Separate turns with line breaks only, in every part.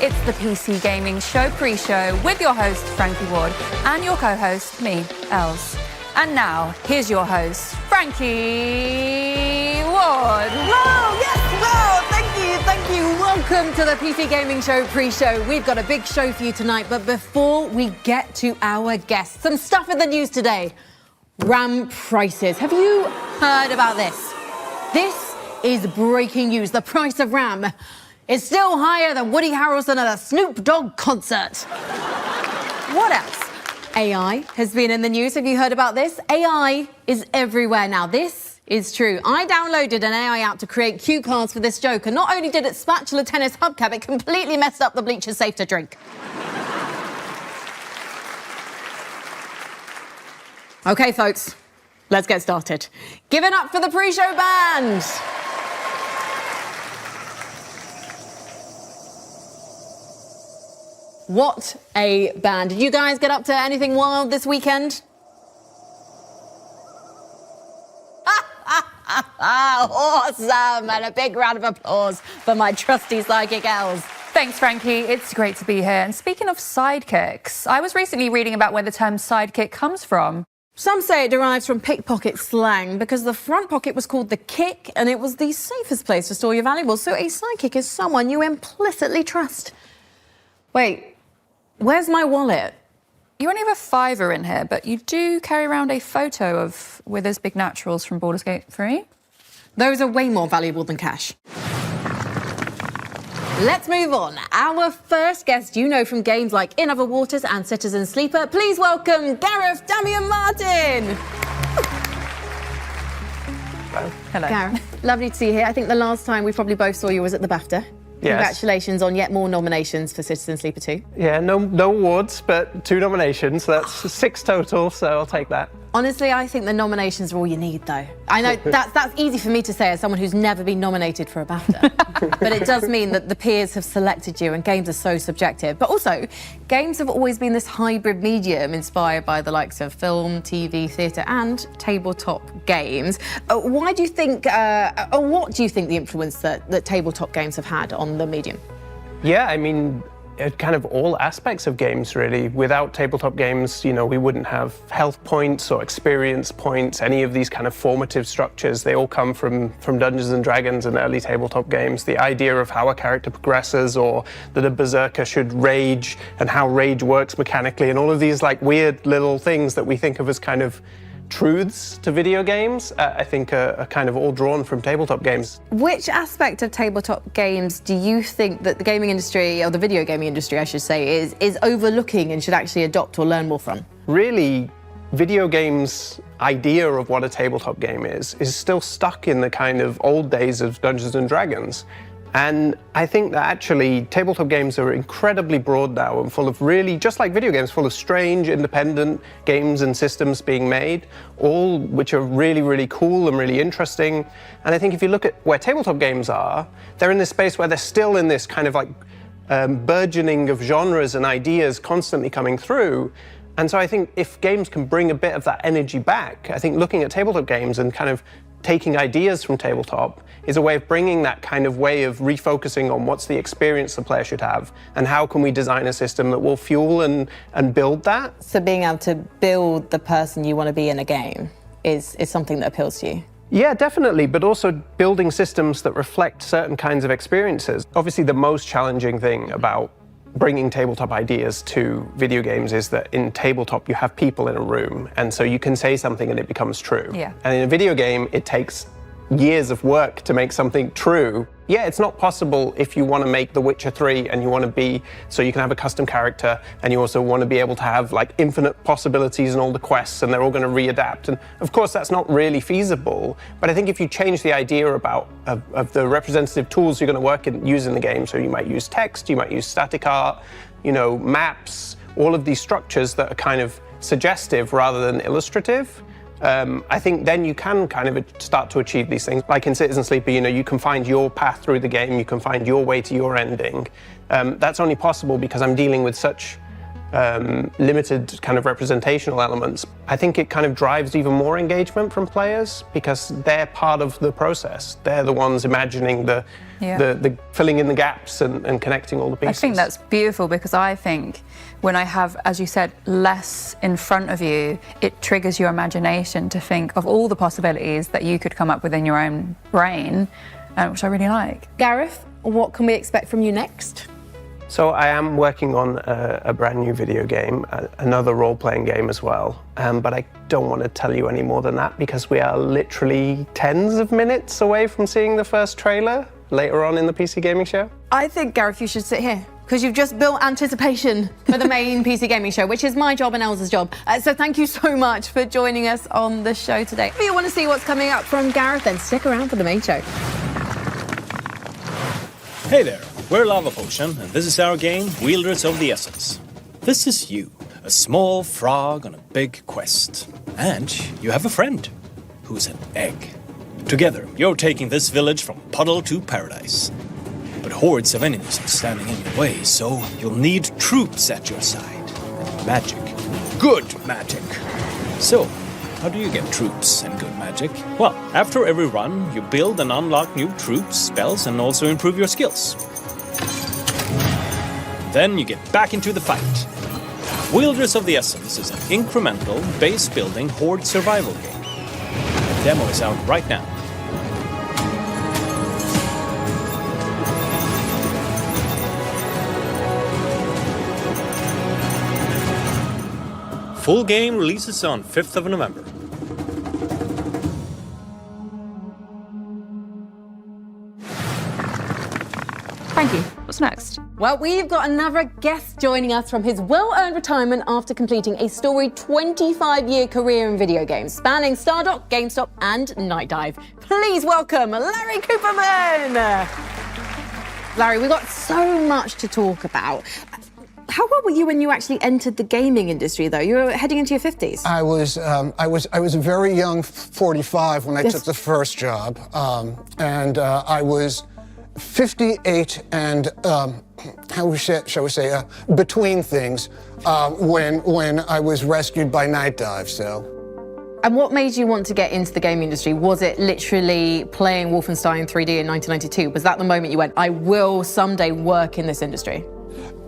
It's the PC Gaming Show pre-show with your host, Frenkie Ward, and your co-host, me, Els. And now, here's your host, Frenkie Ward.
Whoa, yes, whoa, thank you. Welcome to the PC Gaming Show pre-show. We've got a big show for you tonight, but before we get to our guests, some stuff in the news today. RAM prices. Have you heard about this? This is breaking news. The price of RAM is still higher than Woody Harrelson at a Snoop Dogg concert. What else? AI has been in the news. Have you heard about this? AI is everywhere now. This is true. I downloaded an AI app to create cue cards for this joke, and not only did it spatula tennis hubcap, it completely messed up the bleachers safe to drink. Okay, folks, let's get started. Give it up for the pre-show band. What a band. Did you guys get up to anything wild this weekend? Awesome! And a big round of applause for my trusty psychic Els.
Thanks, Frankie. It's great to be here. And speaking of sidekicks, I was recently reading about where the term sidekick comes from.
Some say it derives from pickpocket slang because the front pocket was called the kick and it was the safest place to store your valuables. So a sidekick is someone you implicitly trust. Wait, where's my wallet?
You only have a £5 in here, but you do carry around a photo of Withers Big Naturals from Baldur's Gate 3.
Those are way more valuable than cash. Let's move on. Our first guest you know from games like In Other Waters and Citizen Sleeper. Please welcome Gareth Damian Martin.
Hello.
Hello.
Gareth, lovely to see you here. I think the last time we probably both saw you was at the BAFTA.
Yes.
Congratulations on yet more nominations for Citizen Sleeper 2.
Yeah, no awards, but 2 nominations. That's 6 total, so I'll take that.
Honestly, I think the nominations are all you need, though. I know that's easy for me to say as someone who's never been nominated for a BAFTA. But it does mean that the peers have selected you, and games are so subjective. But also, games have always been this hybrid medium inspired by the likes of film, TV, theatre, and tabletop games. Why do you think, or what do you think the influence that tabletop games have had on the medium?
Yeah, I mean, kind of all aspects of games, really. Without tabletop games, you know, we wouldn't have health points or experience points, any of these kind of formative structures. They all come from Dungeons and Dragons and early tabletop games. The idea of how a character progresses, or that a berserker should rage, and how rage works mechanically, and all of these like weird little things that we think of as kind of truths to video games, I think are kind of all drawn from tabletop games.
Which aspect of tabletop games do you think that the gaming industry, or the video gaming industry, I should say, is overlooking and should actually adopt or learn more from?
Really, video games' idea of what a tabletop game is still stuck in the kind of old days of Dungeons and Dragons. And I think that actually tabletop games are incredibly broad now and full of really, just like video games, full of strange, independent games and systems being made, all which are really, really cool and really interesting. And I think if you look at where tabletop games are, they're in this space where they're still in this kind of like burgeoning of genres and ideas constantly coming through. And so I think if games can bring a bit of that energy back, I think looking at tabletop games and kind of taking ideas from tabletop is a way of bringing that kind of way of refocusing on what's the experience the player should have, and how can we design a system that will fuel and build that.
So being able to build the person you want to be in a game is something that appeals to you?
Yeah, definitely, but also building systems that reflect certain kinds of experiences. Obviously, the most challenging thing about bringing tabletop ideas to video games is that in tabletop you have people in a room, and so you can say something and it becomes true.
Yeah.
And in a video game it takes years of work to make something true. Yeah, it's not possible if you want to make The Witcher 3 and you want to be, so you can have a custom character and you also want to be able to have like infinite possibilities and all the quests and they're all going to readapt. And of course that's not really feasible, but I think if you change the idea of the representative tools you're going to use in the game, so you might use text, you might use static art, you know, maps, all of these structures that are kind of suggestive rather than illustrative, I think then you can kind of start to achieve these things. Like in Citizen Sleeper, you know, you can find your path through the game, you can find your way to your ending. That's only possible because I'm dealing with such limited kind of representational elements, I think it kind of drives even more engagement from players because they're part of the process. They're the ones imagining the filling in the gaps and connecting all the pieces.
I think that's beautiful because I think when I have, as you said, less in front of you, it triggers your imagination to think of all the possibilities that you could come up with in your own brain, which I really like.
Gareth, what can we expect from you next?
So I am working on a brand new video game, another role-playing game as well, but I don't want to tell you any more than that because we are literally tens of minutes away from seeing the first trailer later on in the PC Gaming Show.
I think, Gareth, you should sit here because you've just built anticipation for the main PC Gaming Show, which is my job and Elsa's job. So thank you so much for joining us on the show today. If you want to see what's coming up from Gareth, then stick around for the main show.
Hey there, we're Lava Potion, and this is our game, Wielders of the Essence. This is you, a small frog on a big quest. And you have a friend, who's an egg. Together, you're taking this village from puddle to paradise. But hordes of enemies are standing in your way, so you'll need troops at your side. And magic. Good magic. So, how do you get troops and good magic? Well, after every run, you build and unlock new troops, spells, and also improve your skills. Then you get back into the fight. Wielders of the Essence is an incremental, base-building horde survival game. The demo is out right now. Full game releases on 5th of November.
Frankie, what's next?
Well, we've got another guest joining us from his well-earned retirement after completing a storied 25-year career in video games, spanning Stardock, GameStop, and Night Dive. Please welcome Larry Cooperman! Larry, we've got so much to talk about. How old were you when you actually entered the gaming industry, though? You were heading into your 50s.
I was a very young 45 when I took the first job, and I was 58 and shall we say between things when I was rescued by Night Dive. So.
And what made you want to get into the gaming industry? Was it literally playing Wolfenstein 3D in 1992? Was that the moment you went, I will someday work in this industry?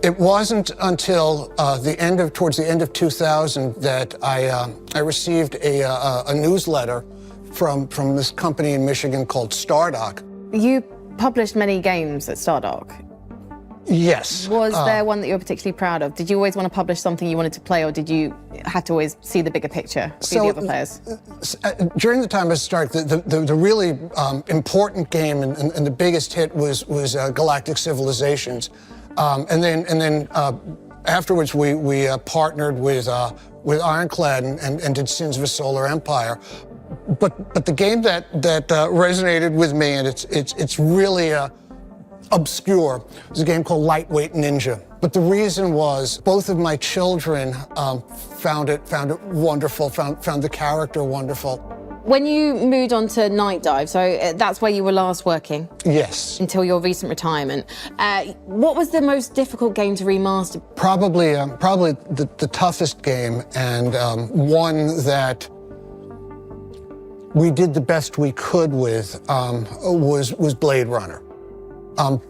It wasn't until towards the end of 2000 that I received a newsletter from this company in Michigan called Stardock.
You published many games at Stardock.
Yes.
Was there one that you were particularly proud of? Did you always want to publish something you wanted to play, or did you have to always see the bigger picture, see the other players?
During the time of Stardock, the really important game and the biggest hit was Galactic Civilizations. And then afterwards, we partnered with Ironclad and did Sins of a Solar Empire. But the game that resonated with me, and it's really obscure, was a game called Lightweight Ninja. But the reason was both of my children found it wonderful, found the character wonderful.
When you moved on to Night Dive, so that's where you were last working?
Yes.
Until your recent retirement. What was the most difficult game to remaster?
Probably the toughest game, and one that we did the best we could with was Blade Runner.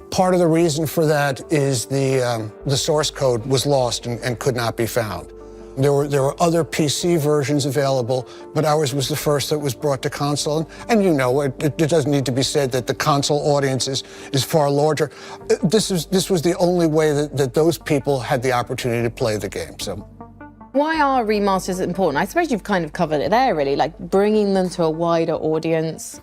Part of the reason for that is the source code was lost and could not be found. There were other PC versions available, but ours was the first that was brought to console. And you know, it doesn't need to be said that the console audience is far larger. This was the only way that those people had the opportunity to play the game. So,
why are remasters important? I suppose you've kind of covered it there, really, like bringing them to a wider audience,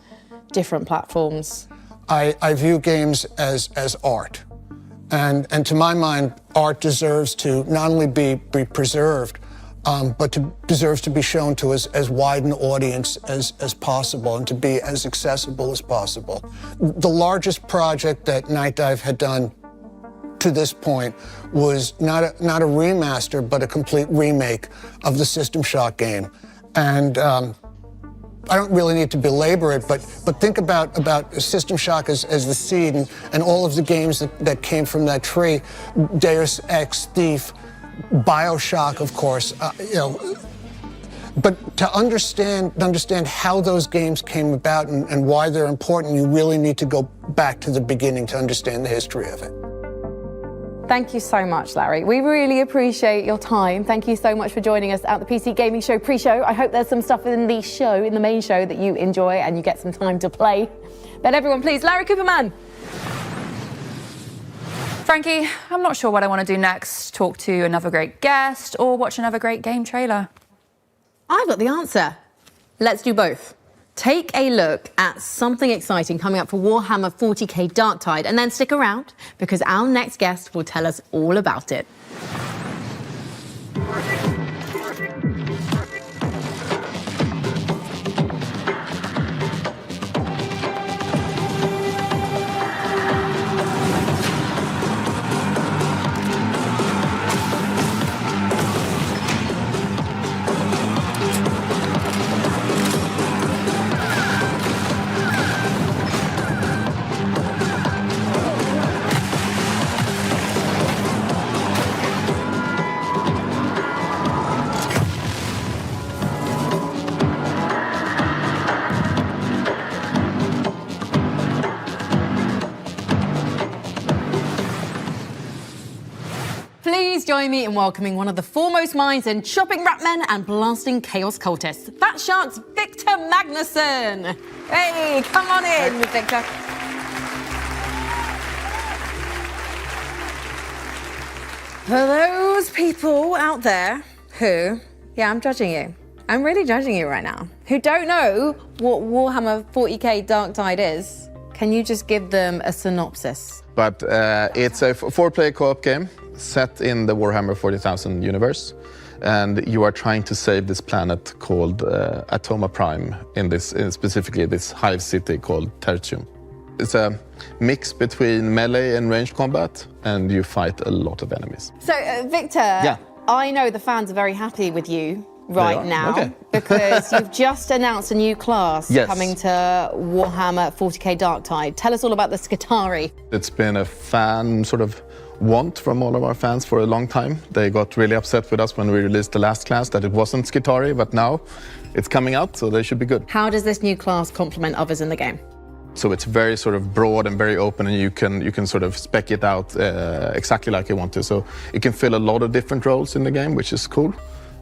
different platforms.
I view games as art. And to my mind, art deserves to not only be preserved, but deserves to be shown to as wide an audience as possible and to be as accessible as possible. The largest project that Night Dive had done to this point was not a remaster, but a complete remake of the System Shock game. And I don't really need to belabor it, but think about System Shock as the seed and all of the games that came from that tree, Deus Ex, Thief, BioShock, of course, but to understand how those games came about and why they're important, you really need to go back to the beginning to understand the history of it.
Thank you so much, Larry. We really appreciate your time. Thank you so much for joining us at the PC Gaming Show pre-show. I hope there's some stuff in the main show that you enjoy and you get some time to play. But everyone, please, Larry Cooperman.
Frankie, I'm not sure what I want to do next. Talk to another great guest or watch another great game trailer.
I've got the answer. Let's do both. Take a look at something exciting coming up for Warhammer 40k Darktide, and then stick around because our next guest will tell us all about it. Please join me in welcoming one of the foremost minds in chopping rat men and blasting chaos cultists, Fat Shark's Victor Magnusson. Hey, come on in, Victor. For those people out there who, yeah, I'm judging you. I'm really judging you right now. Who don't know what Warhammer 40k Darktide is, can you just give them a synopsis?
But it's a four-player co-op game set in the Warhammer 40,000 universe, and you are trying to save this planet called Atoma Prime, specifically this hive city called Tertium. It's a mix between melee and ranged combat, and you fight a lot of enemies.
So, Victor,
yeah.
I know the fans are very happy with you right now
okay.
because you've just announced a new class coming to Warhammer 40k Darktide. Tell us all about the Skitari.
It's been a fan sort of want from all of our fans for a long time. They got really upset with us when we released the last class that it wasn't Skitari, but now it's coming out, so they should be good.
How does this new class complement others in the game?
So it's very sort of broad and very open, and you can sort of spec it out exactly like you want to. So it can fill a lot of different roles in the game, which is cool.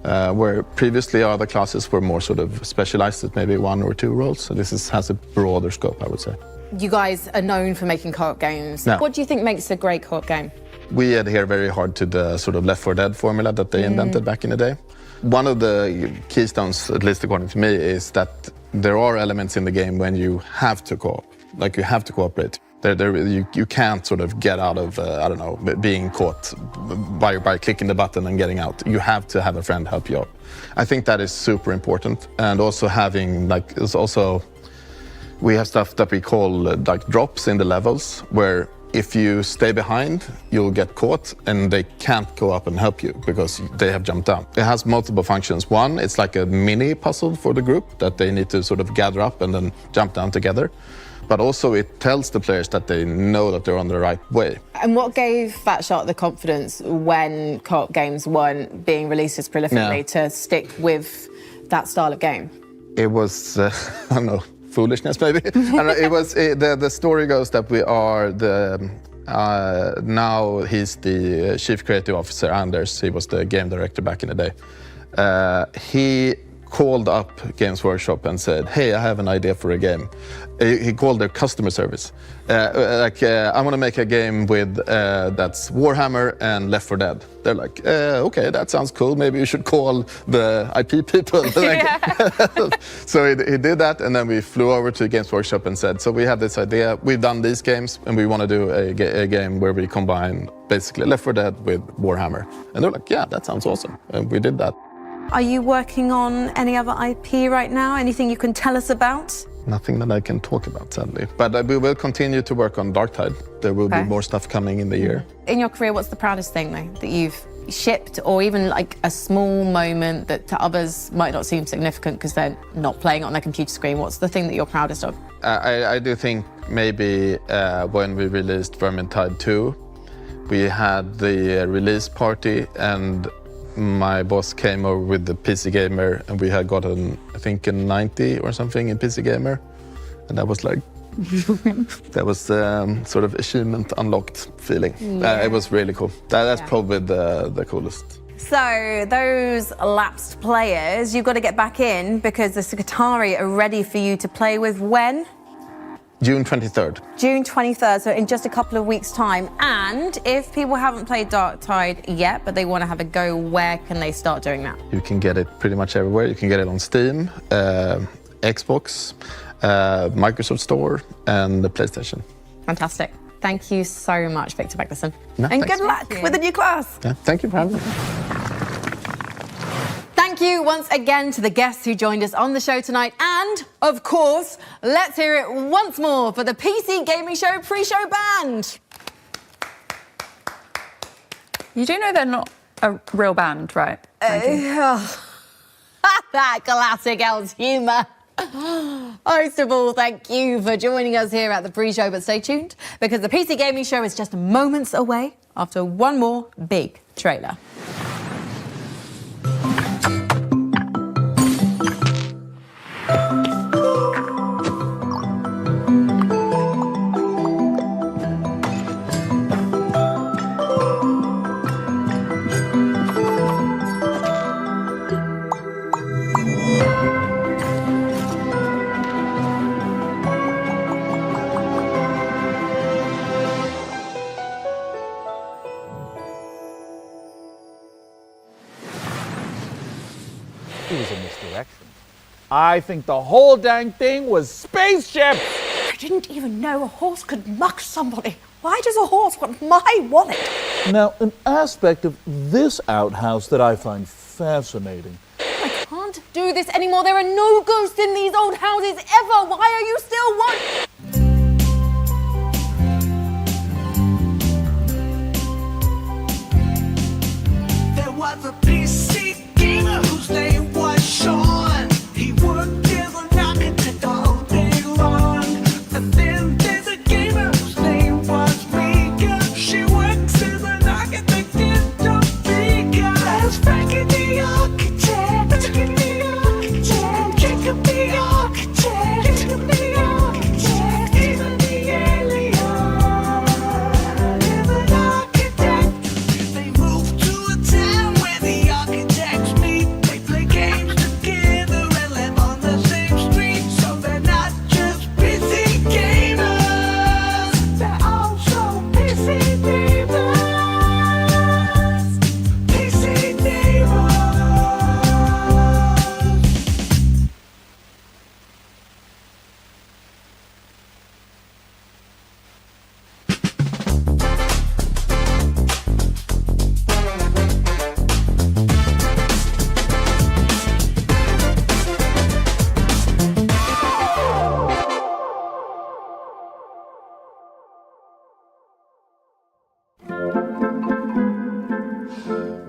Where previously other classes were more sort of specialized at maybe one or two roles. So this has a broader scope, I would say.
You guys are known for making co-op games.
No.
What do you think makes a great co-op game?
We adhere very hard to the sort of Left 4 Dead formula that they invented back in the day. One of the keystones, at least according to me, is that there are elements in the game when you have to co-op, like you have to cooperate. You can't sort of get out of, I don't know, being caught by clicking the button and getting out. You have to have a friend help you out. I think that is super important. And also having, like, we have stuff that we call like drops in the levels, where if you stay behind, you'll get caught and they can't go up and help you because they have jumped down. It has multiple functions. One, it's like a mini puzzle for the group that they need to sort of gather up and then jump down together. But also it tells the players that they know that they're on the right way.
And what gave Fat Shark the confidence when co-op games weren't being released as prolifically to stick with that style of game?
It was, I don't know, foolishness maybe. It was the story goes that we are now he's the chief creative officer, Anders. He was the game director back in the day. He called up Games Workshop and said, "Hey, I have an idea for a game." He called their customer service. I want to make a game with that's Warhammer and Left 4 Dead. They're like, okay, that sounds cool. Maybe you should call the IP people. So he did that, and then we flew over to Games Workshop and said, so we have this idea. We've done these games, and we want to do a game where we combine basically Left 4 Dead with Warhammer. And they're like, yeah, that sounds awesome. And we did that.
Are you working on any other IP right now? Anything you can tell us about?
Nothing that I can talk about, sadly. But we will continue to work on Darktide. There will be more stuff coming in the year.
In your career, what's the proudest thing, though, that you've shipped, or even like a small moment that to others might not seem significant because they're not playing it on their computer screen? What's the thing that you're proudest of?
I do think maybe when we released Vermintide 2, We had the release party, and my boss came over with the PC Gamer, and we had gotten, I think, a 90 or something in PC Gamer. And that was like, that was sort of achievement unlocked feeling. It was really cool. That's probably the coolest.
So those lapsed players, you've got to get back in because the Secretari are ready for you to play with when?
June 23rd.
June 23rd, so in just a couple of weeks' time. And if people haven't played Dark Tide yet, but they want to have a go, where can they start doing that?
You can get it pretty much everywhere. You can get it on Steam, Xbox, Microsoft Store, and the PlayStation.
Fantastic. Thank you so much, Victor Magnuson.
No,
and
thanks.
good luck with the new class.
Yeah, thank you for having me.
Thank you once again to the guests who joined us on the show tonight. And, of course, let's hear it once more for the PC Gaming Show pre-show band.
You do know they're not a real band, right?
That classic Elle's humour. Most of all, thank you for joining us here at the pre-show, but stay tuned because the PC Gaming Show is just moments away after one more big trailer.
It was a misdirection. I think the whole dang thing was spaceships!
I didn't even know a horse could muck somebody. Why does a horse want my wallet?
Now, an aspect of this outhouse that I find fascinating.
I can't do this anymore. There are no ghosts in these old houses ever. Why are you still
There was a PC gamer whose name was Sean. He worked as an architect all day long. And then there's a gamer whose name was Mika. She works as an architect in Topeka. There's Frankie the architect, Frankie the architect, Jacob the architect, Jacob the architect, even the alien is an architect. They moved to a town where the architects meet. They play games together and live on the same street. So they're not just PC gamers, they're also PC neighbors. PC neighbors.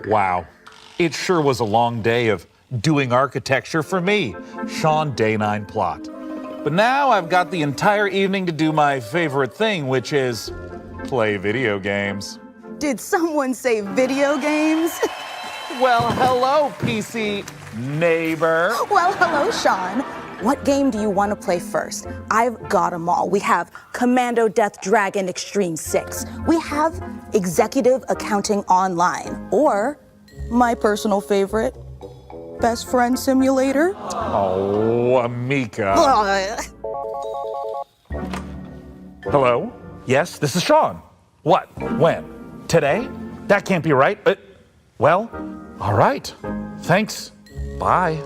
Wow. It sure was a long day of doing architecture for me, Shon Plott. But now I've got the entire evening to do my favorite thing, which is play video games.
Did someone say video games?
Well, hello, PC neighbor.
Well, hello, Sean. What game do you want to play first? I've got them all. We have Commando Death Dragon Extreme 6. We have Executive Accounting Online. Or, my personal favorite, Best Friend Simulator.
Oh, Mika. Hello? Yes, this is Sean. What? When? Today? That can't be right. Well, all right. Thanks. Bye.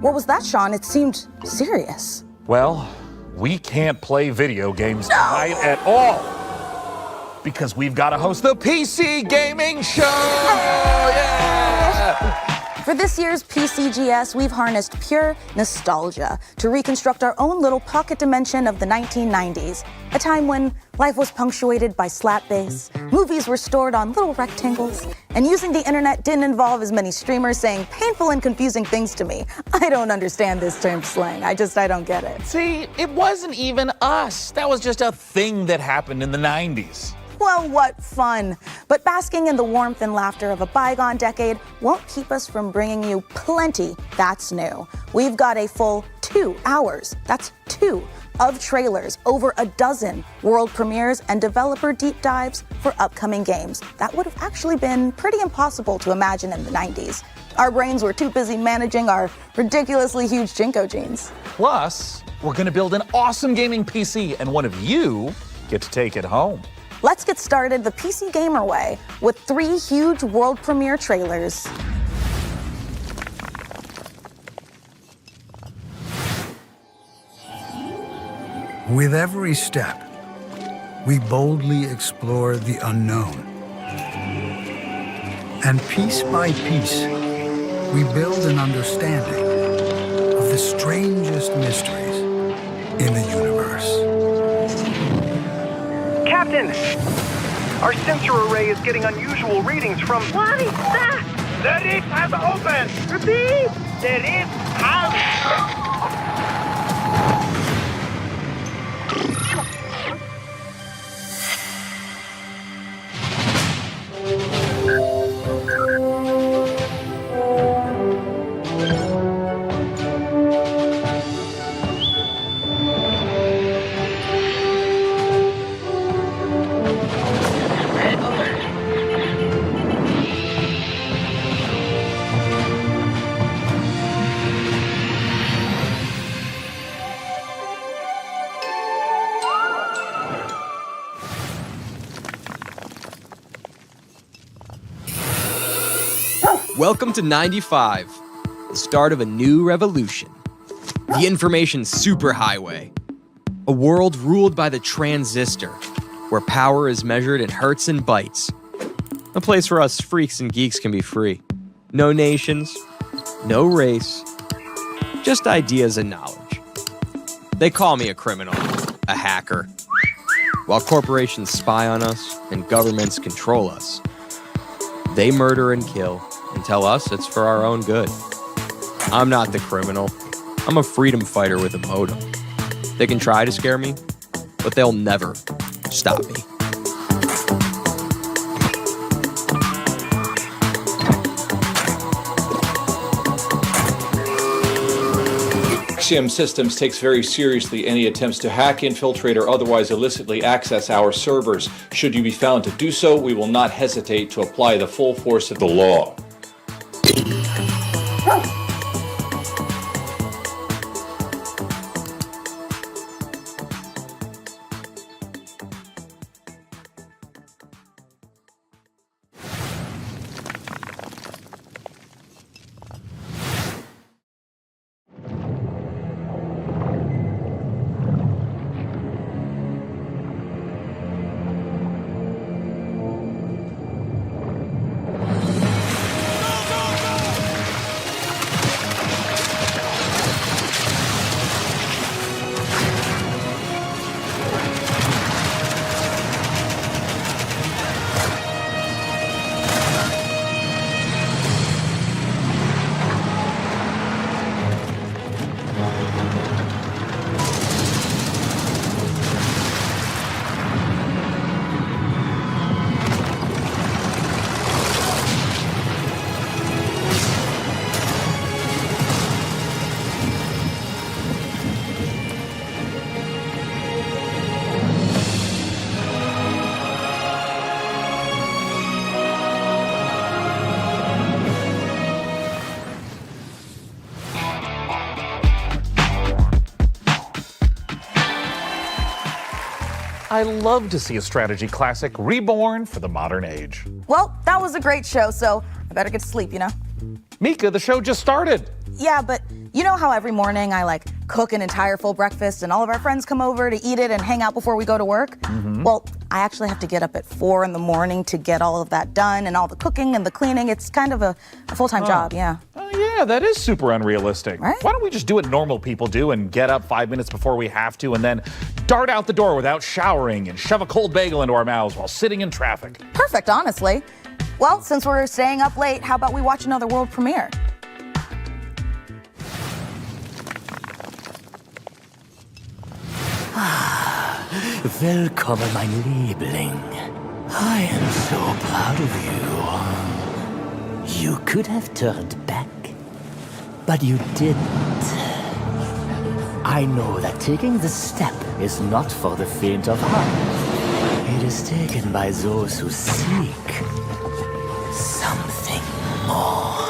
What was that, Sean? It seemed serious.
Well, we can't play video games tonight at all. Because we've got to host the PC Gaming Show! Yeah!
For this year's PCGS, we've harnessed pure nostalgia to reconstruct our own little pocket dimension of the 1990s, a time when life was punctuated by slap bass, movies were stored on little rectangles, and using the internet didn't involve as many streamers saying painful and confusing things to me. I don't understand this term slang. I don't get it.
See, it wasn't even us. That was just a thing that happened in the 90s.
Well, what fun. But basking in the warmth and laughter of a bygone decade won't keep us from bringing you plenty that's new. We've got a full 2 hours, that's 2, of trailers, over a dozen world premieres and developer deep dives for upcoming games. That would have actually been pretty impossible to imagine in the 90s. Our brains were too busy managing our ridiculously huge Jinko jeans.
Plus, we're gonna build an awesome gaming PC, and one of you get to take it home.
Let's get started the PC Gamer way with 3 huge world premiere trailers.
With every step, we boldly explore the unknown. And piece by piece, we build an understanding of the strangest mysteries in the universe.
Captain! Our sensor array is getting unusual readings from... What is that? The rift has opened! Repeat! The rift has...
Welcome to 95, the start of a new revolution. The information superhighway. A world ruled by the transistor, where power is measured in hertz and bytes. A place where us freaks and geeks can be free. No nations, no race, just ideas and knowledge. They call me a criminal, a hacker. While corporations spy on us and governments control us, they murder and kill and tell us it's for our own good. I'm not the criminal. I'm a freedom fighter with a modem. They can try to scare me, but they'll never stop me.
Axiom Systems takes very seriously any attempts to hack, infiltrate, or otherwise illicitly access our servers. Should you be found to do so, we will not hesitate to apply the full force of the law.
I love to see a strategy classic reborn for the modern age.
Well, that was a great show, so I better get to sleep, you know?
Mika, the show just started.
Yeah, but you know how every morning I cook an entire full breakfast and all of our friends come over to eat it and hang out before we go to work?
Mm-hmm.
Well, I actually have to get up at 4 in the morning to get all of that done and all the cooking and the cleaning. It's kind of a full-time job, yeah.
Oh, yeah, that is super unrealistic.
Right?
Why don't we just do what normal people do and get up 5 minutes before we have to and then dart out the door without showering and shove a cold bagel into our mouths while sitting in traffic?
Perfect, honestly. Well, since we're staying up late, how about we watch another world premiere?
Willkommen, mein Liebling. I am so proud of you. You could have turned back, but you didn't. I know that taking the step is not for the faint of heart. It is taken by those who seek something more.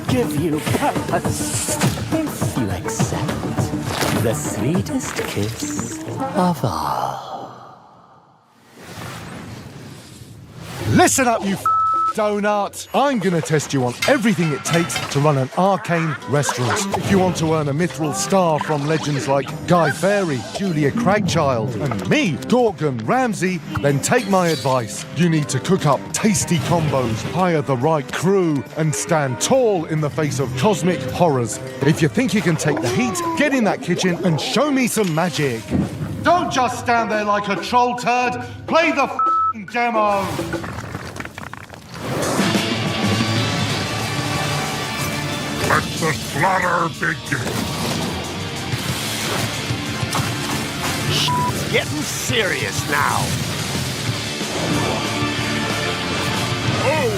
Give you purpose if you accept the sweetest kiss of all.
Listen up, you donut. I'm gonna test you on everything it takes to run an arcane restaurant. If you want to earn a mithril star from legends like Guy Fawkes, Julia Cragchild, and me, Gorgon Ramsay, then take my advice. You need to cook up tasty combos, hire the right crew, and stand tall in the face of cosmic horrors. If you think you can take the heat, get in that kitchen and show me some magic. Don't just stand there like a troll turd. Play the demo.
Let the slaughter begin.
It's getting serious now.
Oh,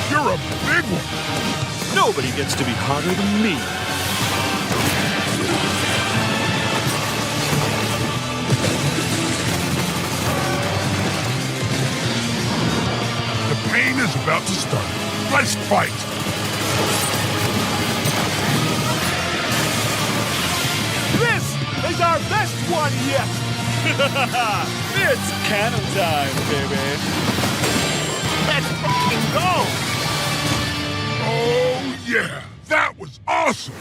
you're a big one.
Nobody gets to be hotter than me.
The pain is about to start. Let's fight.
This is our best one yet.
It's cannon time, baby.
Let's fucking go.
Oh, yeah. That was awesome.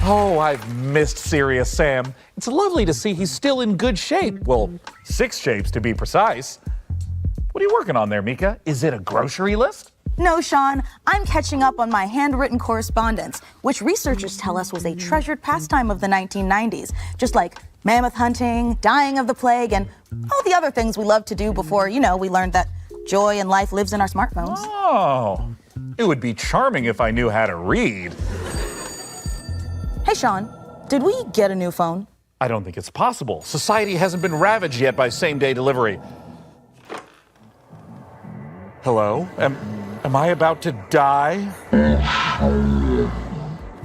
Oh, I've missed Serious Sam. It's lovely to see he's still in good shape. Well, 6 shapes to be precise. What are you working on there, Mika? Is it a grocery list?
No, Sean, I'm catching up on my handwritten correspondence, which researchers tell us was a treasured pastime of the 1990s, just like mammoth hunting, dying of the plague, and all the other things we loved to do before, we learned that joy in life lives in our smartphones.
Oh, it would be charming if I knew how to read.
Hey, Sean, did we get a new phone?
I don't think it's possible. Society hasn't been ravaged yet by same-day delivery. Hello? Am I about to die?
Oh,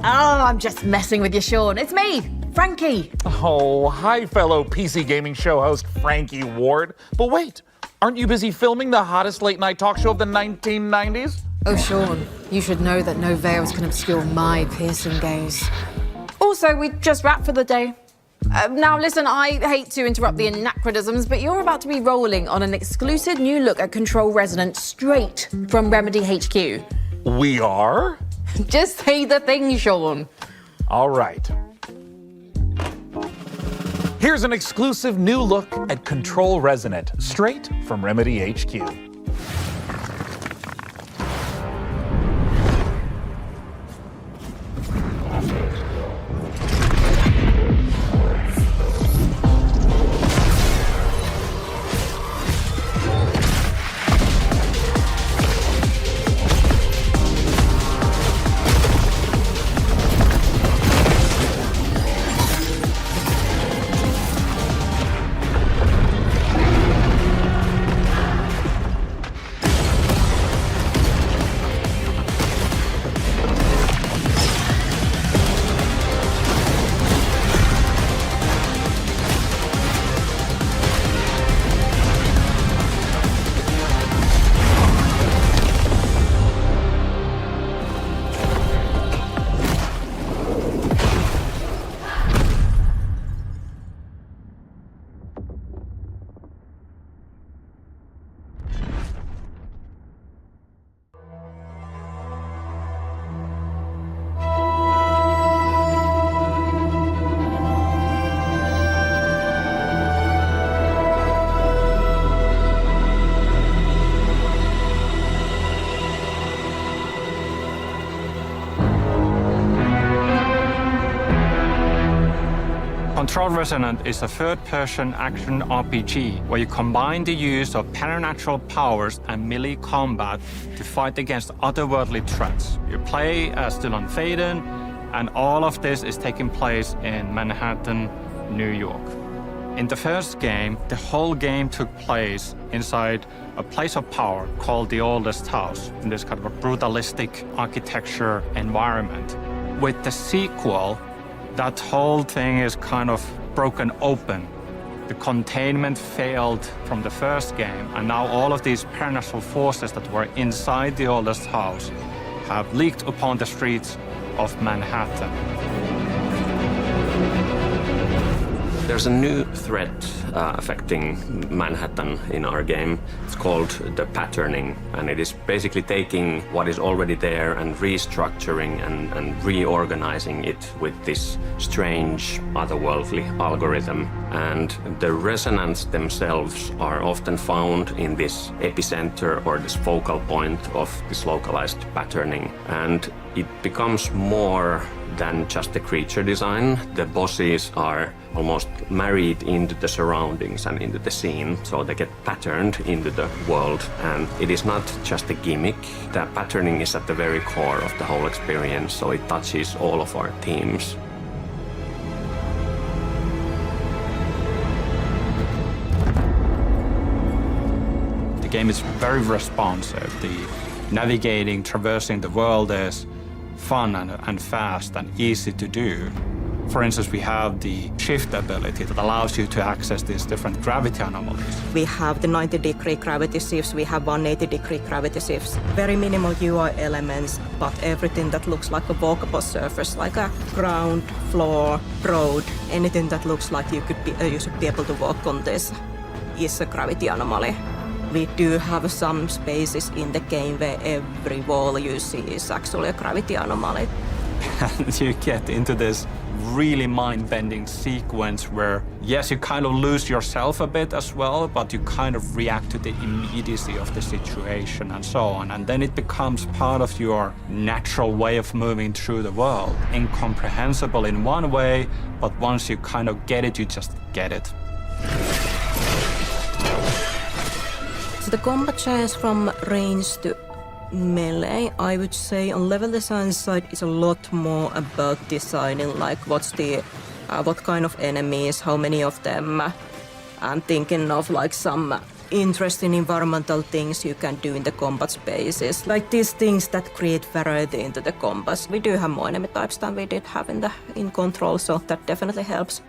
I'm just messing with you, Sean. It's me, Frankie.
Oh, hi, fellow PC gaming show host Frэнki Uord. But wait, aren't you busy filming the hottest late-night talk show of the 1990s?
Oh, Sean, you should know that no veils can obscure my piercing gaze. Also, we just wrapped for the day. Now, listen, I hate to interrupt the anachronisms, but you're about to be rolling on an exclusive new look at Control Resonant straight from Remedy HQ.
We are?
Just say the thing, Sean.
All right. Here's an exclusive new look at Control Resonant, straight from Remedy HQ.
Control Resonant is a third-person action RPG where you combine the use of supernatural powers and melee combat to fight against otherworldly threats. You play as Dylan Faden, and all of this is taking place in Manhattan, New York. In the first game, the whole game took place inside a place of power called the Oldest House, in this kind of a brutalistic architecture environment. With the sequel, that whole thing is kind of broken open. The containment failed from the first game, and now all of these supernatural forces that were inside the Oldest House have leaked upon the streets of Manhattan.
There's a new threat affecting Manhattan in our game. It's called the patterning, and it is basically taking what is already there and restructuring and reorganizing it with this strange, otherworldly algorithm. And the resonants themselves are often found in this epicenter or this focal point of this localized patterning. And it becomes more than just the creature design. The bosses are almost married into the surroundings and into the scene, so they get patterned into the world. And it is not just a gimmick. The patterning is at the very core of the whole experience, so it touches all of our themes.
The game is very responsive. The navigating, traversing the world is fun and fast and easy to do. For instance, we have the shift ability that allows you to access these different gravity anomalies.
We have the 90-degree gravity shifts, we have 180-degree gravity shifts. Very minimal UI elements, but everything that looks like a walkable surface, like a ground, floor, road, anything that looks like you should be able to walk on this is a gravity anomaly. We do have some spaces in the game where every wall you see is actually a gravity anomaly.
And you get into this really mind-bending sequence where, yes, you kind of lose yourself a bit as well, but you kind of react to the immediacy of the situation and so on. And then it becomes part of your natural way of moving through the world. Incomprehensible in one way, but once you kind of get it, you just get it.
So the combat changes from range to melee. I would say on level design side is a lot more about designing like what's the what kind of enemies, how many of them. I'm thinking of like some interesting environmental things you can do in the combat spaces, like these things that create variety into the combats. We do have more enemy types than we did have in Control, so that definitely helps.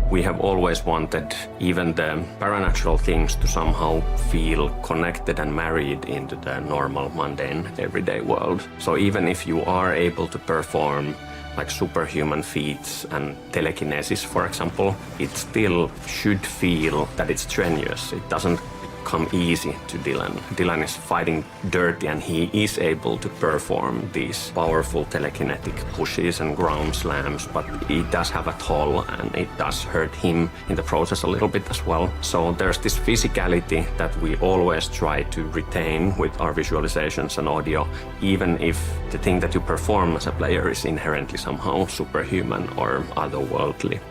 We have always wanted even the paranatural things to somehow feel connected and married into the normal, mundane, everyday world. So even if you are able to perform like superhuman feats and telekinesis, for example, it still should feel that it's strenuous. It doesn't come easy to Dylan. Dylan is fighting dirty and he is able to perform these powerful telekinetic pushes and ground slams, but it does have a toll and it does hurt him in the process a little bit as well. So there's this physicality that we always try to retain with our visualizations and audio, even if the thing that you perform as a player is inherently somehow superhuman or otherworldly.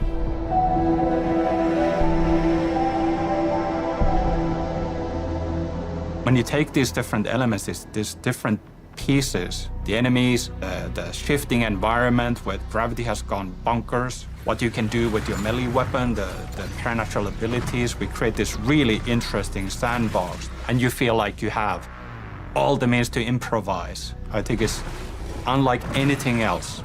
When you take these different elements, these different pieces, the enemies, the shifting environment where gravity has gone bonkers, what you can do with your melee weapon, the supernatural abilities, we create this really interesting sandbox. And you feel like you have all the means to improvise. I think it's unlike anything else.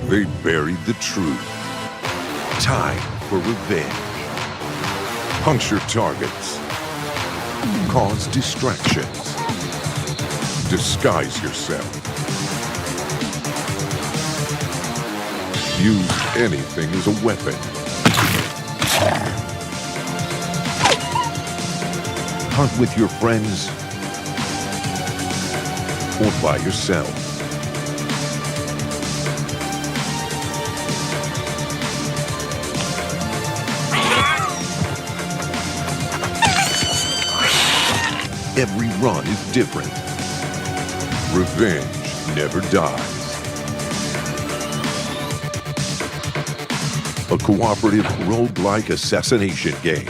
They buried the truth. Time for revenge. Puncture targets. Cause distractions. Disguise yourself. Use anything as a weapon. Hunt with your friends or by yourself. Every run is different. Revenge never dies. A cooperative roguelike assassination game.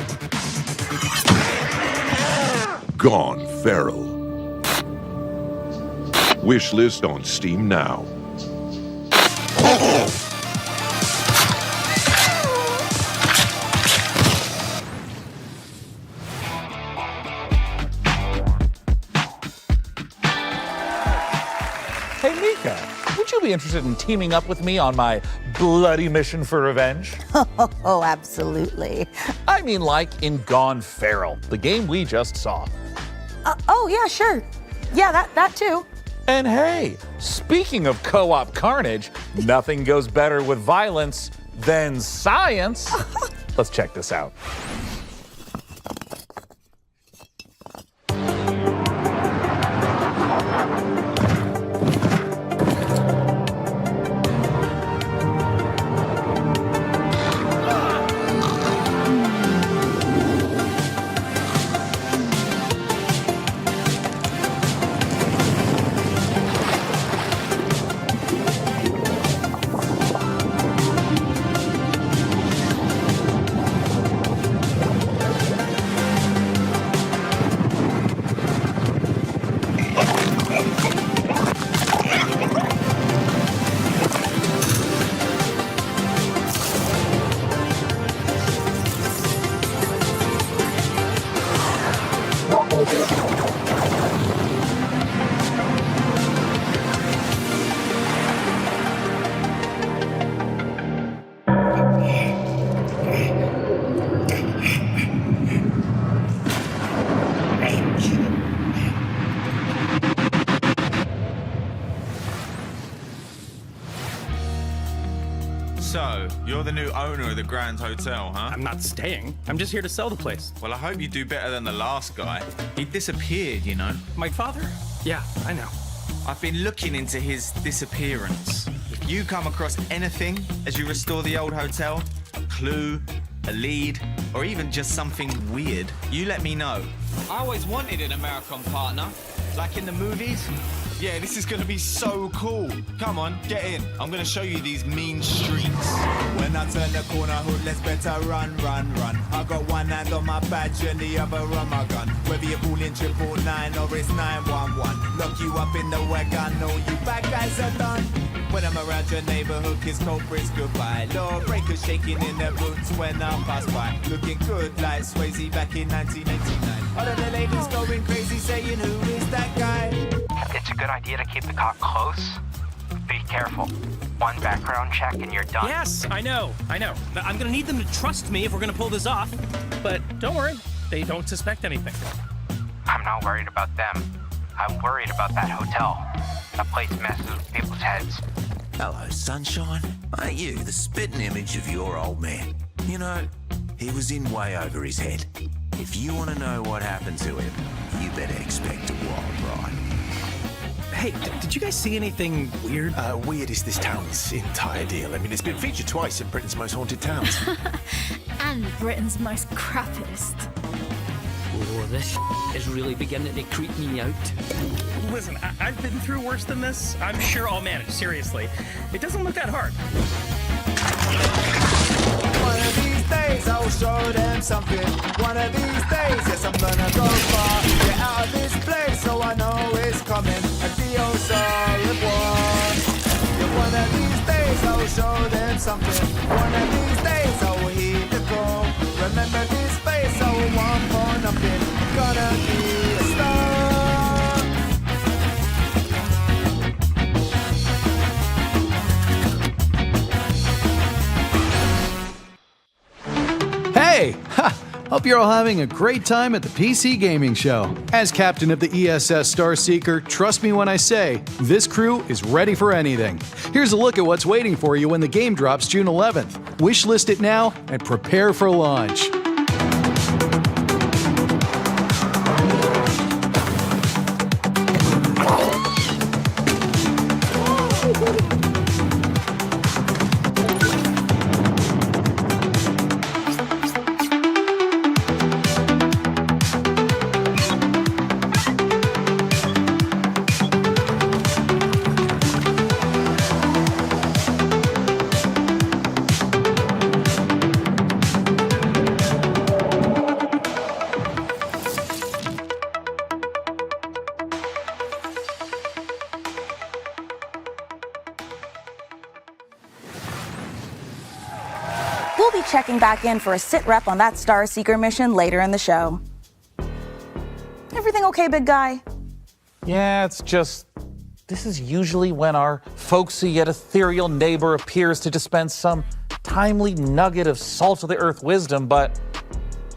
Gone Feral. Wishlist on Steam now.
Hey, Mika, would you be interested in teaming up with me on my bloody mission for revenge?
Oh, absolutely.
I mean, like in Gone Feral, the game we just saw.
Oh, yeah, sure. Yeah, that too.
And hey, speaking of co-op carnage, nothing goes better with violence than science. Let's check this out.
So, you're the new owner of the Grand Hotel, huh?
I'm not staying. I'm just here to sell the place.
Well, I hope you do better than the last guy. He disappeared, you know.
My father? Yeah, I know.
I've been looking into his disappearance. If you come across anything as you restore the old hotel, a clue, a lead, or even just something weird, you let me know. I always wanted an American partner, like in the movies. Yeah, this is gonna be so cool. Come on, get in. I'm gonna show you these mean streets.
When I turn the corner, hood, let's better run, run, run. I got one hand on my badge and the other on my gun. Whether you're calling 999 or it's 911, lock you up in the wagon, know you bad guys are done. When I'm around your neighborhood, kiss culprits goodbye. Lawbreakers shaking in their boots when I pass by. Looking good like Swayze back in 1989. All of the ladies going crazy saying, who is that guy?
It's a good idea to keep the cop close. Be careful. One background check and you're done.
Yes, I know. I'm gonna need them to trust me if we're gonna pull this off. But don't worry, they don't suspect anything.
I'm not worried about them. I'm worried about that hotel. That place messes with people's heads.
Hello, sunshine. Ain't you the spitting image of your old man? You know, he was in way over his head. If you want to know what happened to him, you better expect a wild ride.
Hey, did you guys see anything weird?
Weird is this town's entire deal. I mean, it's been featured twice in Britain's Most Haunted Towns.
And Britain's most crappiest.
Oh, this is really beginning to creep me out.
Listen, I've been through worse than this. I'm sure I'll manage, seriously. It doesn't look that hard.
One of these days I'll show them something. One of these days, yes, I'm gonna go far. Get out of this place so I know it's coming. Adios, au revoir. Yeah, one of these days I'll show them something. One of these days I will heed the call. Remember this face, I will want for nothing. Gonna be a star.
Hey! Ha! Hope you're all having a great time at the PC Gaming Show. As captain of the ESS Starseeker, trust me when I say, this crew is ready for anything. Here's a look at what's waiting for you when the game drops June 11th. Wishlist it now and prepare for launch.
We'll be checking back in for a sit rep on that Starseeker mission later in the show. Everything okay, big guy?
Yeah, it's just, this is usually when our folksy yet ethereal neighbor appears to dispense some timely nugget of salt-of-the-earth wisdom, but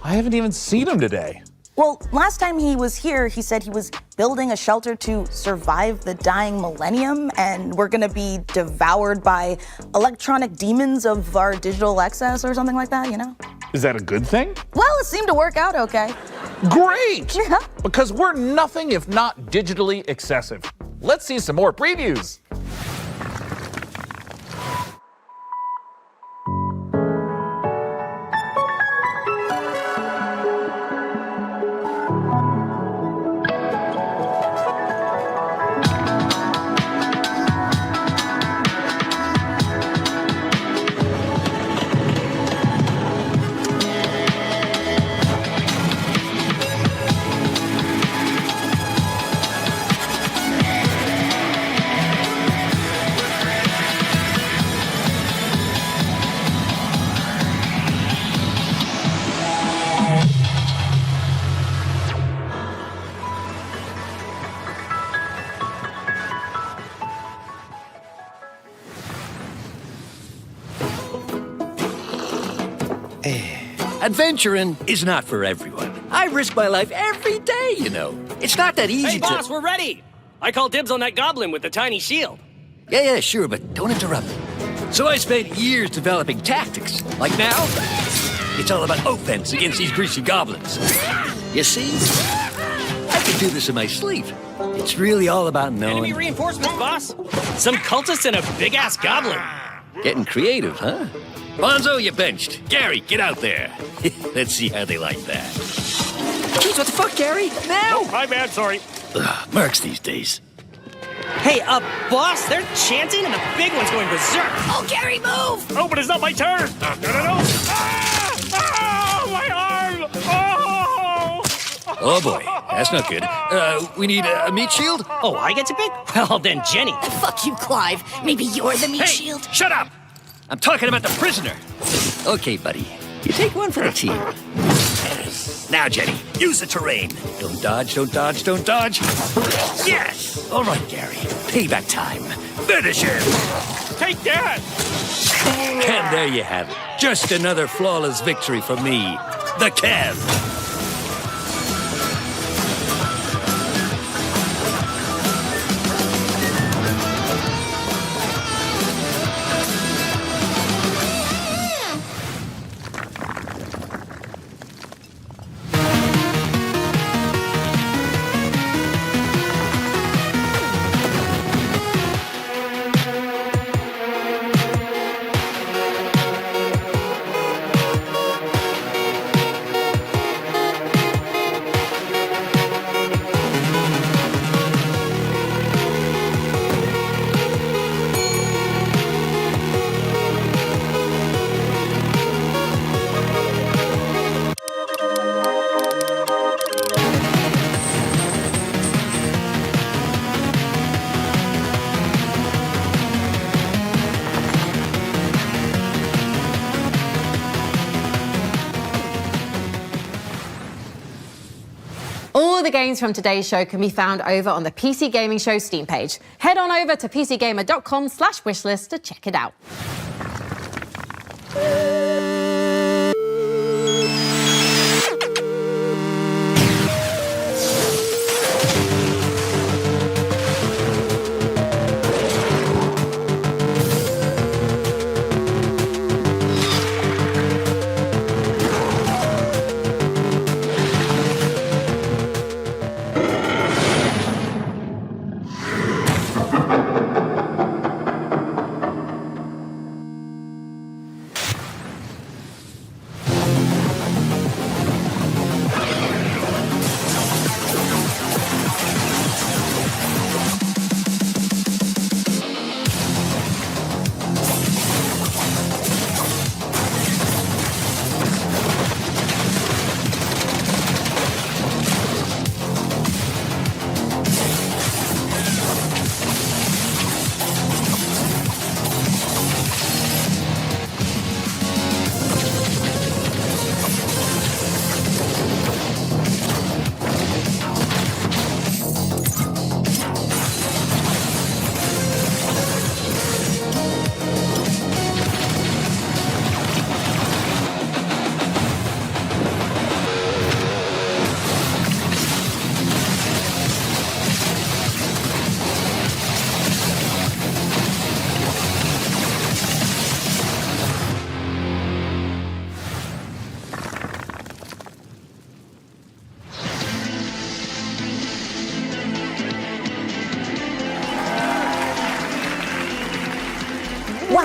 I haven't even seen him today.
Well, last time he was here, he said he was building a shelter to survive the dying millennium, and we're gonna be devoured by electronic demons of our digital excess or something like that, you know?
Is that a good thing?
Well, it seemed to work out okay.
Great! Because we're nothing if not digitally excessive. Let's see some more previews.
Adventuring is not for everyone. I risk my life every day, you know. It's not that easy
Hey, boss, we're ready! I call dibs on that goblin with the tiny shield.
Yeah, sure, but don't interrupt me. So I spent years developing tactics. Like now, it's all about offense against these greasy goblins. You see? I can do this in my sleep. It's really all about knowing...
Enemy reinforcements, boss! Some cultists and a big-ass goblin.
Getting creative, huh? Bonzo, you benched. Gary, get out there. Let's see how they like that. Jeez, what the fuck, Gary? Now!
Oh, my bad, sorry.
Ugh, mercs these days.
Hey, boss, they're chanting and the big one's going berserk.
Oh, Gary, move!
Oh, but it's not my turn. No. Ah! Ah! My arm! Oh!
Oh, boy, that's not good. We need a meat shield?
Oh, I get to pick? Well, then, Jenny.
Fuck you, Clive. Maybe you're the meat shield.
Shut up! I'm talking about the prisoner. Okay, buddy. You take one for the team. Now, Jenny, use the terrain. Don't dodge, don't dodge, don't dodge. Yes! All right, Gary. Payback time. Finish him!
Take that!
And there you have it. Just another flawless victory for me, the Kev.
All the games from today's show can be found over on the PC Gaming Show Steam page. Head on over to pcgamer.com/wishlist to check it out.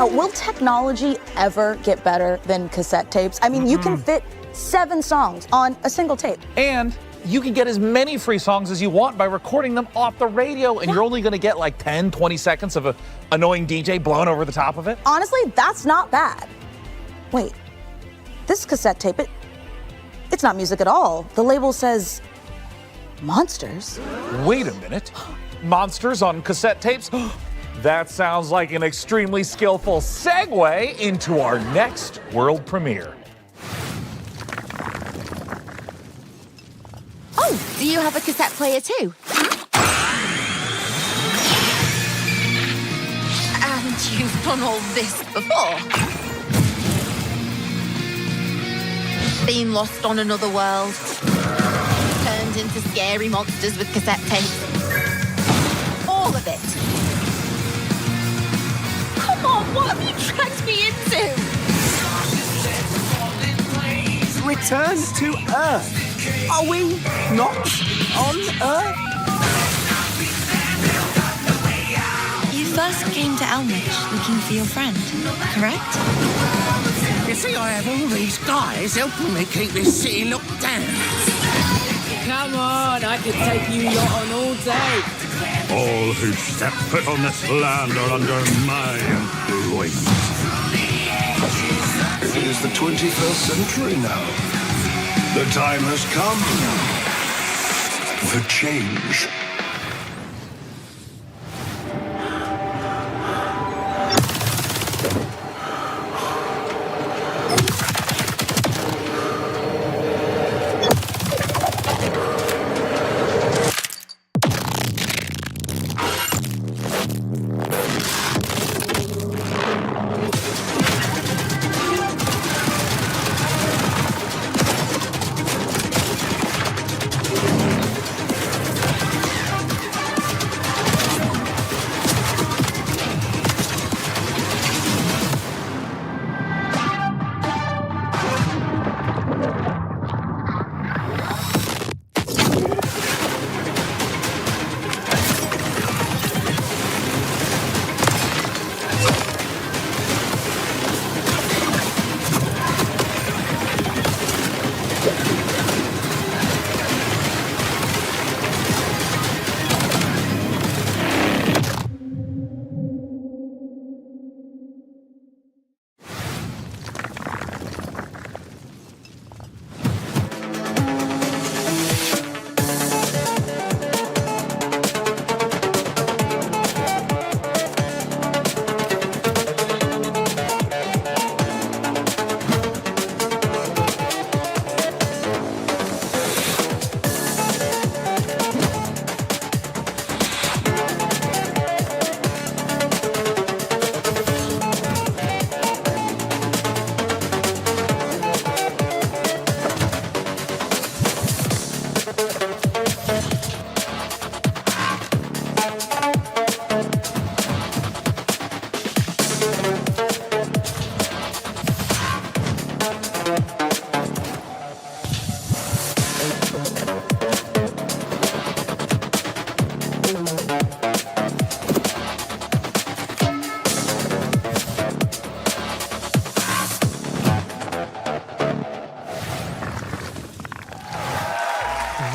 Now, will technology ever get better than cassette tapes? I mean, you can fit 7 songs on a single tape.
And you can get as many free songs as you want by recording them off the radio, and you're only going to get like 10, 20 seconds of an annoying DJ blowing over the top of it.
Honestly, that's not bad. Wait, this cassette tape, it's not music at all. The label says monsters.
Wait a minute. Monsters on cassette tapes? That sounds like an extremely skillful segue into our next world premiere.
Oh, do you have a cassette player too? And you've done all this before? Been lost on another world? Turned into scary monsters with cassette tapes? All of it? Come on, what have you dragged me into?
Return to Earth. Are we not on Earth?
You first came to Elmwich looking for your friend, correct?
You see, I have all these guys helping me keep this city locked down.
Come on, I could take you lot on all day.
All who step foot on this land are under my influence.
It is the 21st century now. The time has come for change.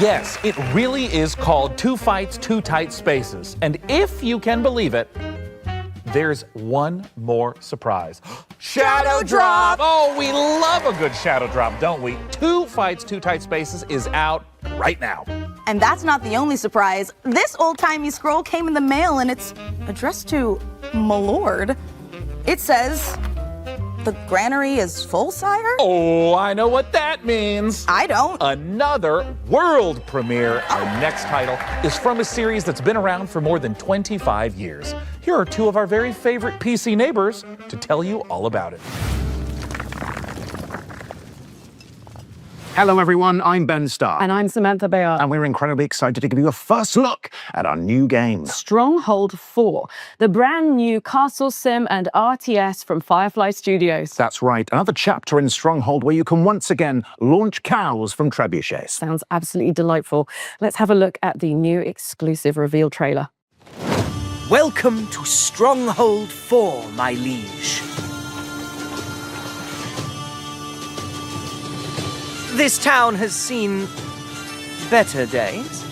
Yes, it really is called Two Fights, Two Tight Spaces. And if you can believe it, there's one more surprise. Shadow Drop! Oh, we love a good shadow drop, don't we? Two Fights, Two Tight Spaces is out right now.
And that's not the only surprise. This old-timey scroll came in the mail and it's addressed to my lord. It says, the granary is full, sire?
Oh, I know what that means.
I don't.
Another world premiere. Our next title is from a series that's been around for more than 25 years. Here are two of our very favorite PC neighbors to tell you all about it.
Hello everyone, I'm Ben Starr.
And I'm Samantha Bayard.
And we're incredibly excited to give you a first look at our new game.
Stronghold 4, the brand new castle sim and RTS from Firefly Studios.
That's right, another chapter in Stronghold where you can once again launch cows from trebuchets.
Sounds absolutely delightful. Let's have a look at the new exclusive reveal trailer.
Welcome to Stronghold 4, my liege. This town has seen better days,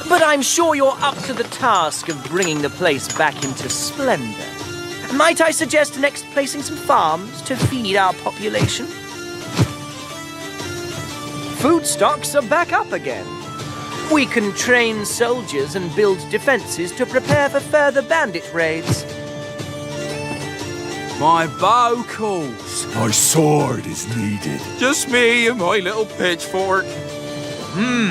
but I'm sure you're up to the task of bringing the place back into splendor. Might I suggest next placing some farms to feed our population? Food stocks are back up again. We can train soldiers and build defenses to prepare for further bandit raids.
My bow calls.
My sword is needed.
Just me and my little pitchfork.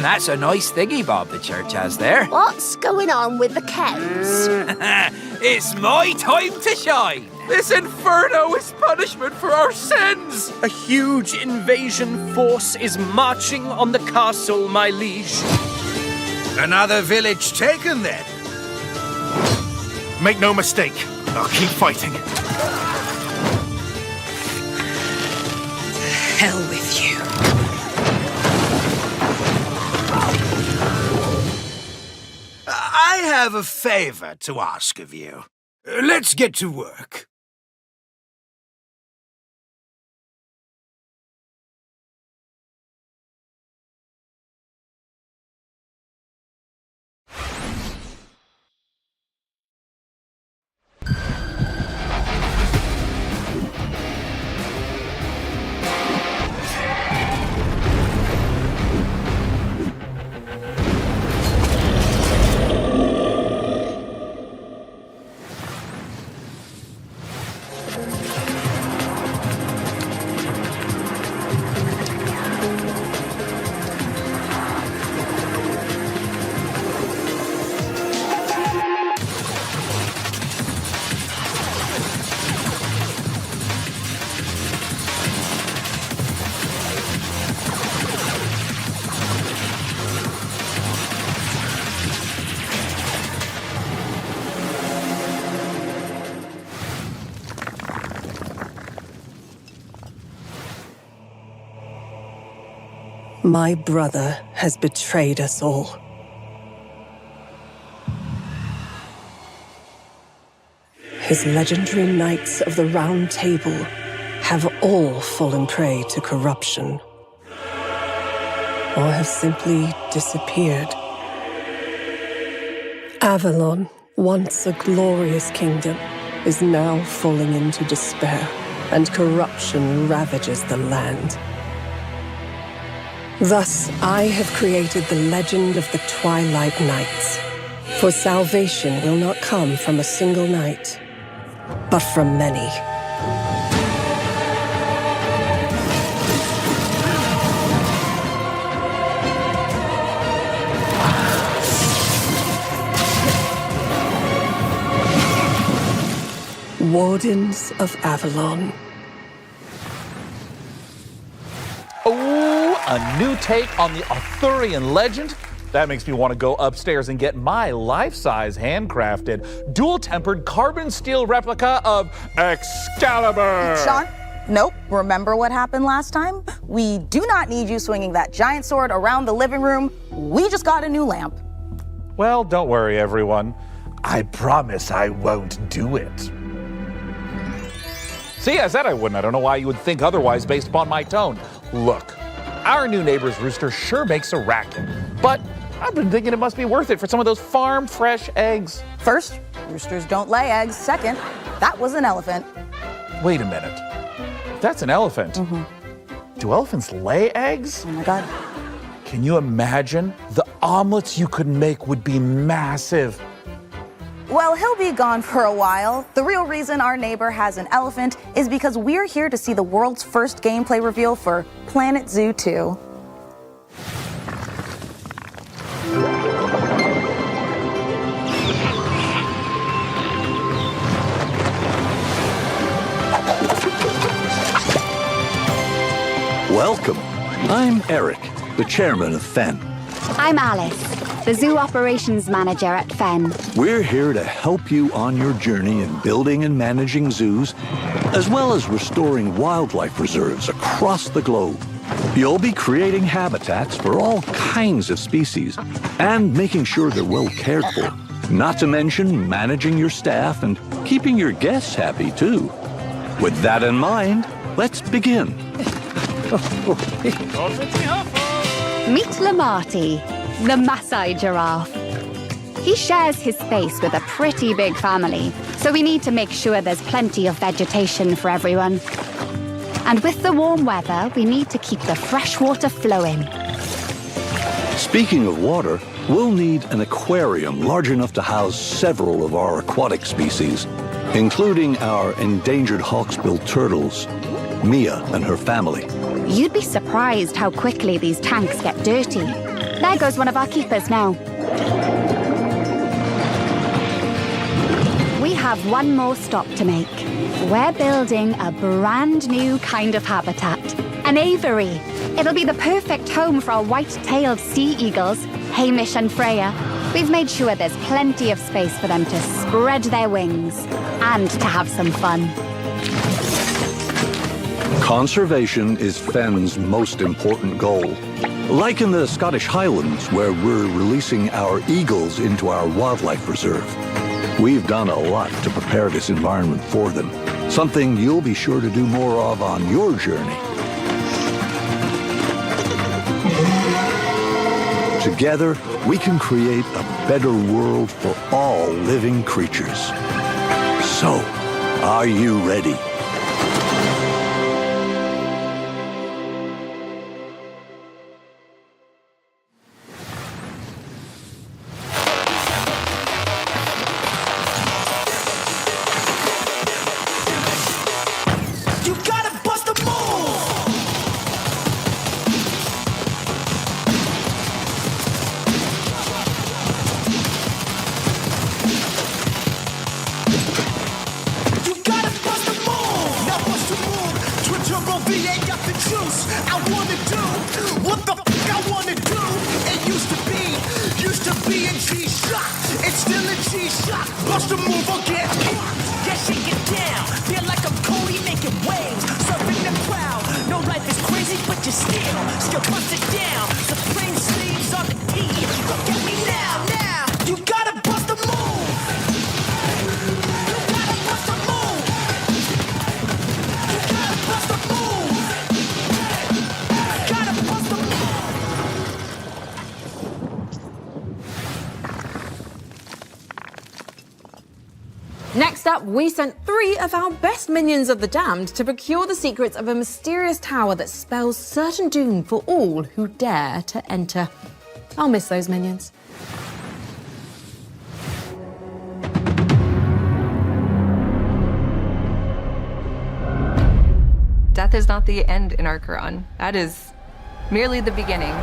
That's a nice thingy bob the church has there.
What's going on with the cows?
It's my time to shine. This inferno is punishment for our sins.
A huge invasion force is marching on the castle, my liege.
Another village taken, then.
Make no mistake, I'll keep fighting.
Hell with you.
I have a favor to ask of you. Let's get to work.
My brother has betrayed us all. His legendary Knights of the Round Table have all fallen prey to corruption, or have simply disappeared. Avalon, once a glorious kingdom, is now falling into despair, and corruption ravages the land. Thus, I have created the legend of the Twilight Knights. For salvation will not come from a single knight, but from many. Wardens of Avalon.
Oh, a new take on the Arthurian legend? That makes me want to go upstairs and get my life-size handcrafted, dual-tempered carbon steel replica of Excalibur.
Sean? Nope. Remember what happened last time? We do not need you swinging that giant sword around the living room. We just got a new lamp.
Well, don't worry, everyone. I promise I won't do it. See, I said I wouldn't. I don't know why you would think otherwise based upon my tone. Look, our new neighbor's rooster sure makes a racket, but I've been thinking it must be worth it for some of those farm-fresh eggs.
First, roosters don't lay eggs. Second, that was an elephant.
Wait a minute. That's an elephant. Do elephants lay eggs?
Oh my God.
Can you imagine? The omelets you could make would be massive.
Well, he'll be gone for a while. The real reason our neighbor has an elephant is because we're here to see the world's first gameplay reveal for Planet Zoo 2.
Welcome. I'm Eric, the chairman of Fen.
I'm Alice, the zoo operations manager at Fen.
We're here to help you on your journey in building and managing zoos, as well as restoring wildlife reserves across the globe. You'll be creating habitats for all kinds of species and making sure they're well cared for, Not to mention managing your staff and keeping your guests happy, too. With that in mind, let's begin.
Meet Lamarty, the Maasai giraffe. He shares his space with a pretty big family, so we need to make sure there's plenty of vegetation for everyone. And with the warm weather, we need to keep the fresh water flowing.
Speaking of water, we'll need an aquarium large enough to house several of our aquatic species, including our endangered hawksbill turtles, Mia and her family.
You'd be surprised how quickly these tanks get dirty. There goes one of our keepers now. We have one more stop to make. We're building a brand new kind of habitat, an aviary. It'll be the perfect home for our white-tailed sea eagles, Hamish and Freya. We've made sure there's plenty of space for them to spread their wings and to have some fun.
Conservation is Fenn's most important goal. Like in the Scottish Highlands, where we're releasing our eagles into our wildlife reserve. We've done a lot to prepare this environment for them, something you'll be sure to do more of on your journey. Together, we can create a better world for all living creatures. So, are you ready?
Next up, we sent 3 of our best minions of the damned to procure the secrets of a mysterious tower that spells certain doom for all who dare to enter. I'll miss those minions.
Death is not the end in our Quran. That is merely the beginning.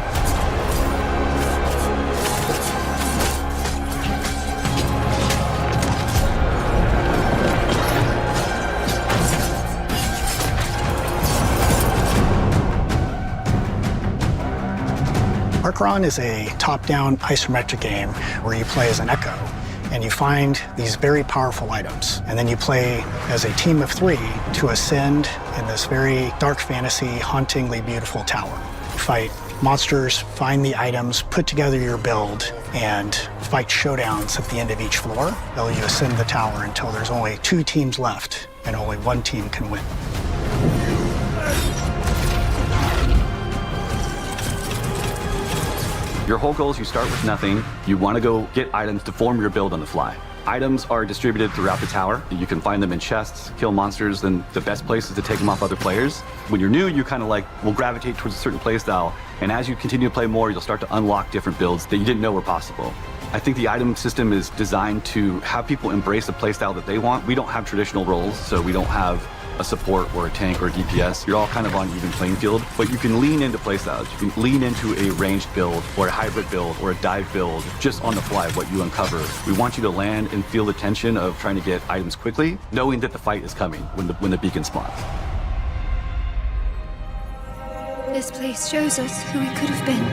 Archon is a top-down isometric game where you play as an echo and you find these very powerful items. And then you play as a team of 3 to ascend in this very dark fantasy, hauntingly beautiful tower. You fight monsters, find the items, put together your build, and fight showdowns at the end of each floor. While you ascend the tower until there's only 2 teams left and only 1 team can win.
Your whole goal is you start with nothing. You want to go get items to form your build on the fly. Items are distributed throughout the tower. You can find them in chests, kill monsters, then the best place is to take them off other players. When you're new, you kind of will gravitate towards a certain play style, and as you continue to play more, you'll start to unlock different builds that you didn't know were possible. I think the item system is designed to have people embrace the play style that they want. We don't have traditional roles, so we don't have a support or a tank or a DPS. You're all kind of on even playing field, but you can lean into playstyles. You can lean into a ranged build or a hybrid build or a dive build just on the fly, what you uncover. We want you to land and feel the tension of trying to get items quickly, knowing that the fight is coming when the beacon spawns.
This place shows us who we could have been,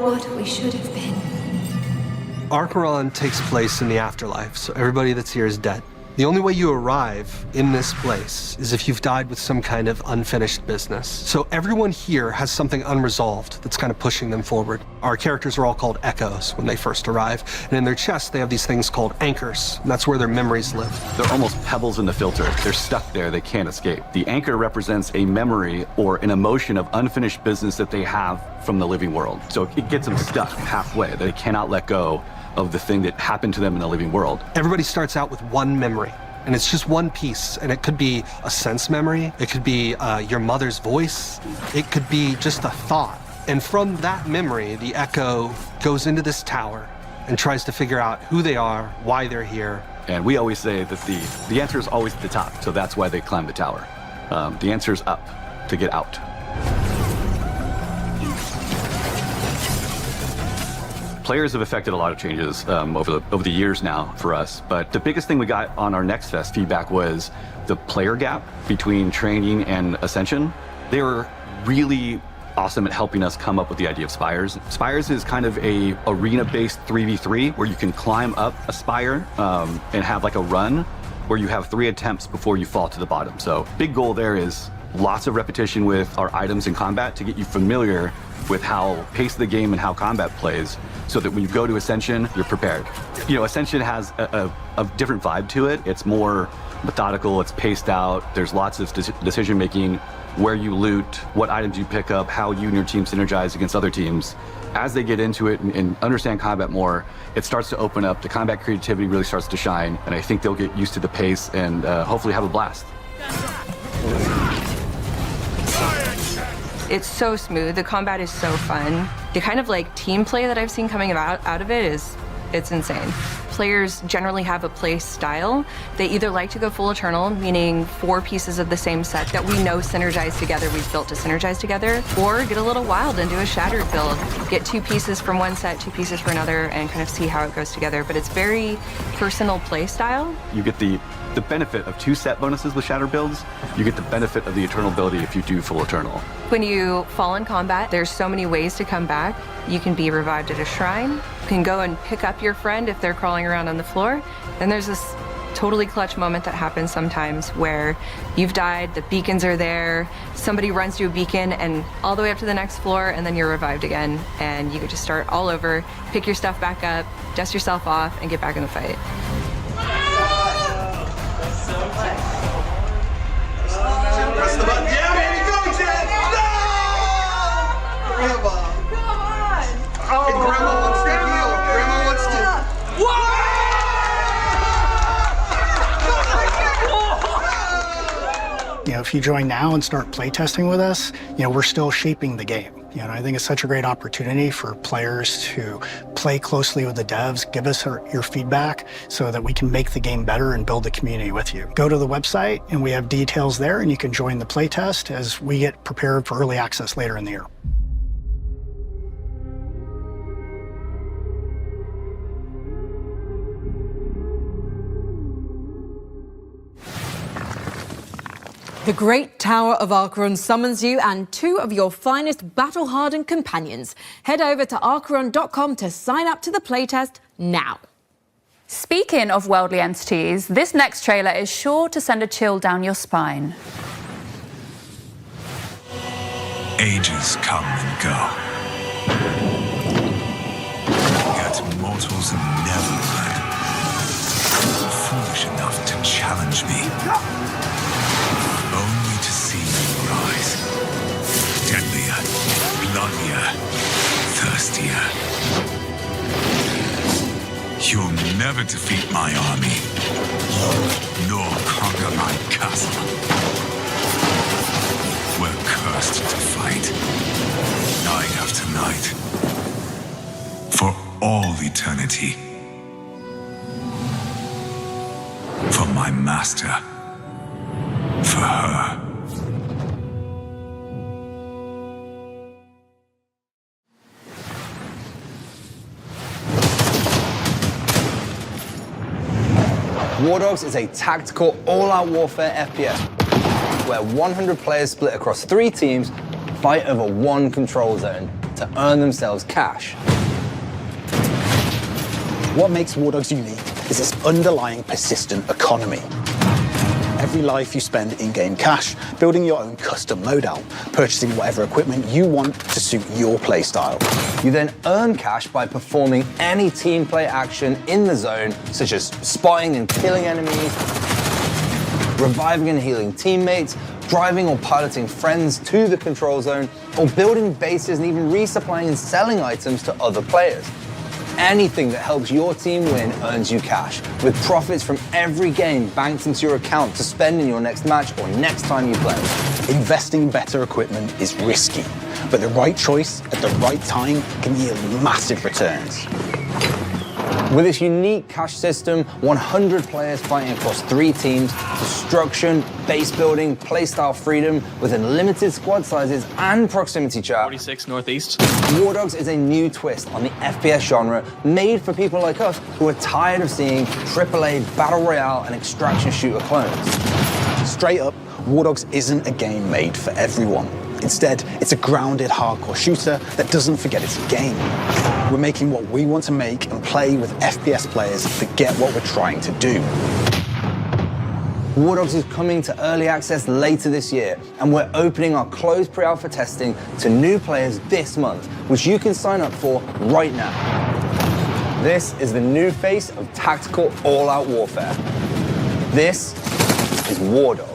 what we should have been.
Archeron takes place in the afterlife, so everybody that's here is dead.
The only way you arrive in this place is if you've died with some kind of unfinished business. So everyone here has something unresolved that's kind of pushing them forward. Our characters are all called echoes when they first arrive, and in their chests they have these things called anchors, and that's where their memories live.
They're almost pebbles in the filter. They're stuck there, they can't escape. The anchor represents a memory or an emotion of unfinished business that they have from the living world. So it gets them stuck halfway. They cannot let go of the thing that happened to them in the living world.
Everybody starts out with one memory, and it's just one piece, and it could be a sense memory, it could be your mother's voice, it could be just a thought. And from that memory, the echo goes into this tower and tries to figure out who they are, why they're here.
And we always say that the answer is always at the top, so that's why they climb the tower. The answer is up, to get out. Players have affected a lot of changes over the years now for us, but the biggest thing we got on our Next Fest feedback was the player gap between training and Ascension. They were really awesome at helping us come up with the idea of spires. Spires is kind of a arena-based 3v3 where you can climb up a spire and have like a run where you have 3 attempts before you fall to the bottom. So big goal there is lots of repetition with our items in combat to get you familiar with how pace of the game and how combat plays, so that when you go to Ascension, you're prepared. You know, Ascension has a different vibe to it. It's more methodical, it's paced out, there's lots of decision making, where you loot, what items you pick up, how you and your team synergize against other teams. As they get into it and understand combat more, it starts to open up, the combat creativity really starts to shine, and I think they'll get used to the pace and hopefully have a blast.
It's so smooth. The combat is so fun. The kind of like team play that I've seen coming out of it it's insane. Players generally have a play style. They either like to go full eternal, meaning 4 pieces of the same set that we know synergize together, we've built to synergize together, or get a little wild and do a shattered build. Get 2 pieces from one set, 2 pieces for another, and kind of see how it goes together. But it's very personal play style.
You get the benefit of 2 set bonuses with shatter builds. You get the benefit of the eternal ability if you do full eternal.
When you fall in combat, there's so many ways to come back. You can be revived at a shrine. You can go and pick up your friend if they're crawling around on the floor. Then there's this totally clutch moment that happens sometimes where you've died, the beacons are there, somebody runs to a beacon and all the way up to the next floor, and then you're revived again, and you get to start all over, pick your stuff back up, dust yourself off, and get back in the fight.
Press the button. Yeah, baby, go, Jen! No! Grandma. Come on! Oh, and Grandma wants to heal. Grandma wants to...
You know, if you join now and start playtesting with us, you know, we're still shaping the game. You know, I think it's such a great opportunity for players to play closely with the devs, give us your feedback so that we can make the game better and build the community with you. Go to the website and we have details there, and you can join the playtest as we get prepared for early access later in the year.
The Great Tower of Acheron summons you and 2 of your finest battle-hardened companions. Head over to acheron.com to sign up to the playtest now.
Speaking of worldly entities, this next trailer is sure to send a chill down your spine.
Ages come and go. Yet mortals have never learned. Foolish enough to challenge me. Only to see you rise. Deadlier, bloodier, thirstier. You'll never defeat my army, nor conquer my castle. We're cursed to fight, night after night, for all eternity. For my master. For her.
War Dogs is a tactical, all-out warfare FPS where 100 players split across 3 teams fight over 1 control zone to earn themselves cash.
What makes War Dogs unique
is its underlying persistent economy. Every life you spend in-game cash, building your own custom loadout, purchasing whatever equipment you want to suit your playstyle.
You then earn cash by performing any team play action in the zone, such as spotting and killing enemies, reviving and healing teammates, driving or piloting friends to the control zone, or building bases and even resupplying and selling items to other players. Anything that helps your team win earns you cash, with profits from every game banked into your account to spend in your next match or next time you play.
Investing in better equipment is risky, but the right choice at the right time can yield massive returns.
With this unique cash system, 100 players fighting across 3 teams, destruction, base building, playstyle freedom, with unlimited squad sizes and proximity chat.
46 Northeast.
War Dogs is a new twist on the FPS genre, made for people like us who are tired of seeing AAA Battle Royale and extraction shooter clones.
Straight up, War Dogs isn't a game made for everyone. Instead, it's a grounded, hardcore shooter that doesn't forget it's a game. We're making what we want to make and play with FPS players that get what we're trying to do.
War Dogs is coming to early access later this year, and we're opening our closed pre-alpha testing to new players this month, which you can sign up for right now. This is the new face of tactical all-out warfare. This is War Dogs.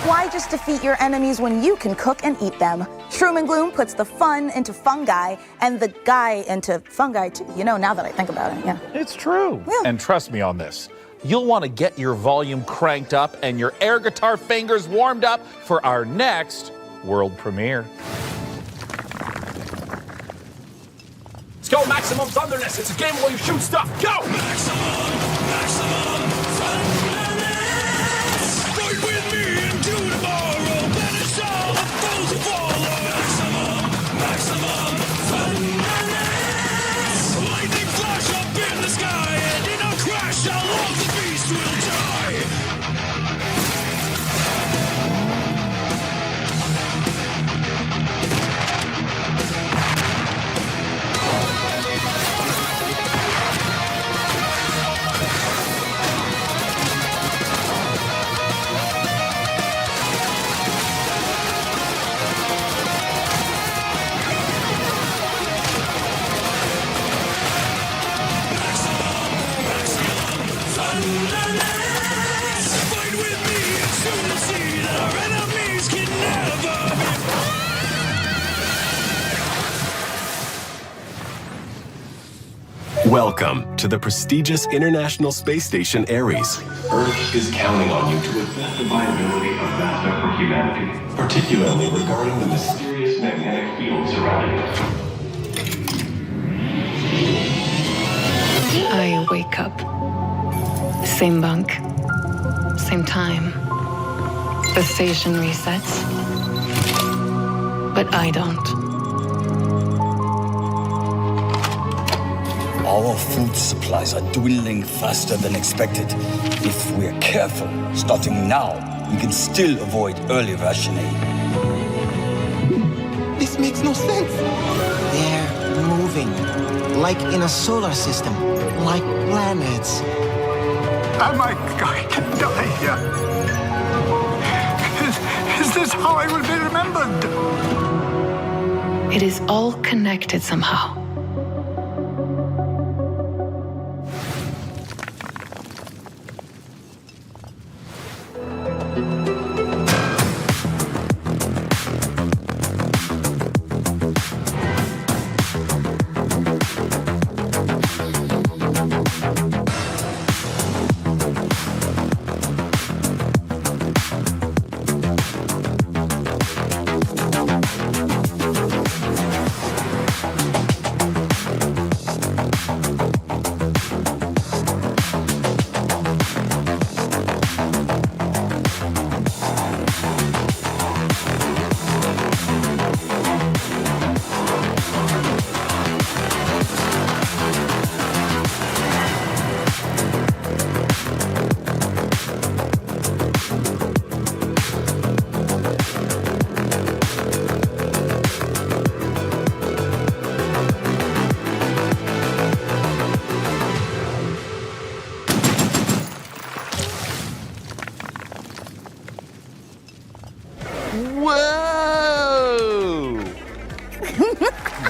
Why just defeat your enemies when you can cook and eat them? Shroom and Gloom puts the fun into fungi and the guy into fungi too. You know, now that I think about it, yeah.
It's true. Yeah. And trust me on this. You'll want to get your volume cranked up and your air guitar fingers warmed up for our next world premiere.
Let's go, Maximum Thunderness. It's a game where you shoot stuff. Go! Maximum Thunderness. Fight with me into tomorrow. Banish all the foes who follow. Maximum Thunderness. Lightning flash up in the sky, and in a crash, all of the beast will die.
Welcome to the prestigious International Space Station Ares. Earth is counting on you to assess the viability of VASTA for humanity, particularly regarding the mysterious magnetic field surrounding it.
I wake up. Same bunk. Same time. The station resets. But I don't.
Our food supplies are dwindling faster than expected. If we're careful, starting now, we can still avoid early rationing.
This makes no sense. They're moving, like in a solar system, like planets.
Am I going to die here? Is this how I will be remembered?
It is all connected somehow.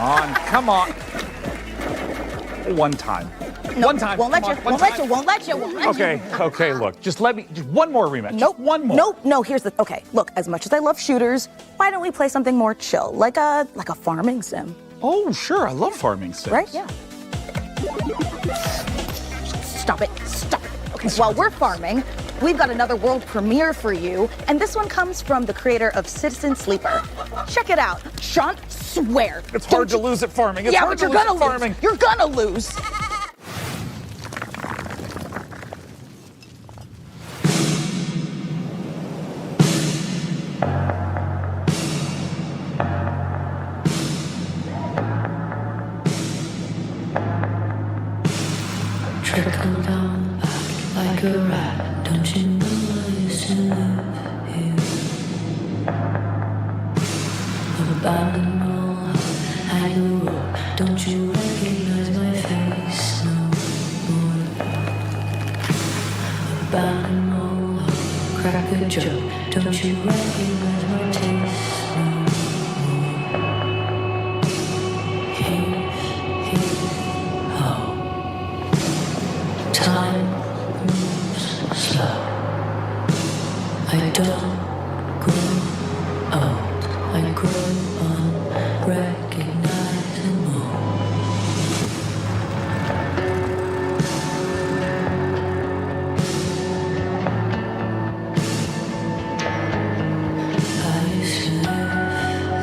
come on. One time.
No,
one time.
Won't let you. Won't let you.
Okay, look. Just one more rematch.
Nope.
Just one more.
No, here's the, okay, look, as much as I love shooters, why don't we play something more chill, like a farming sim?
Oh, sure, I love farming sims.
Right, yeah. Stop it. Okay, while we're farming, we've got another world premiere for you, and this one comes from the creator of Citizen Sleeper. Check it out. Sean, swear.
It's hard to lose at farming. It's hard
but
to
you're
lose
gonna
at farming.
lose. You're gonna lose.
Trickle down back like a rat. Don't you know I used to live here? I've abandoned all hang the rope. Don't you recognize my face no more? I've abandoned all crack a joke. Don't you recognize my taste no more? Here, ho. Time moves slow. I don't grow old. I grow unrecognizable. I used to live here.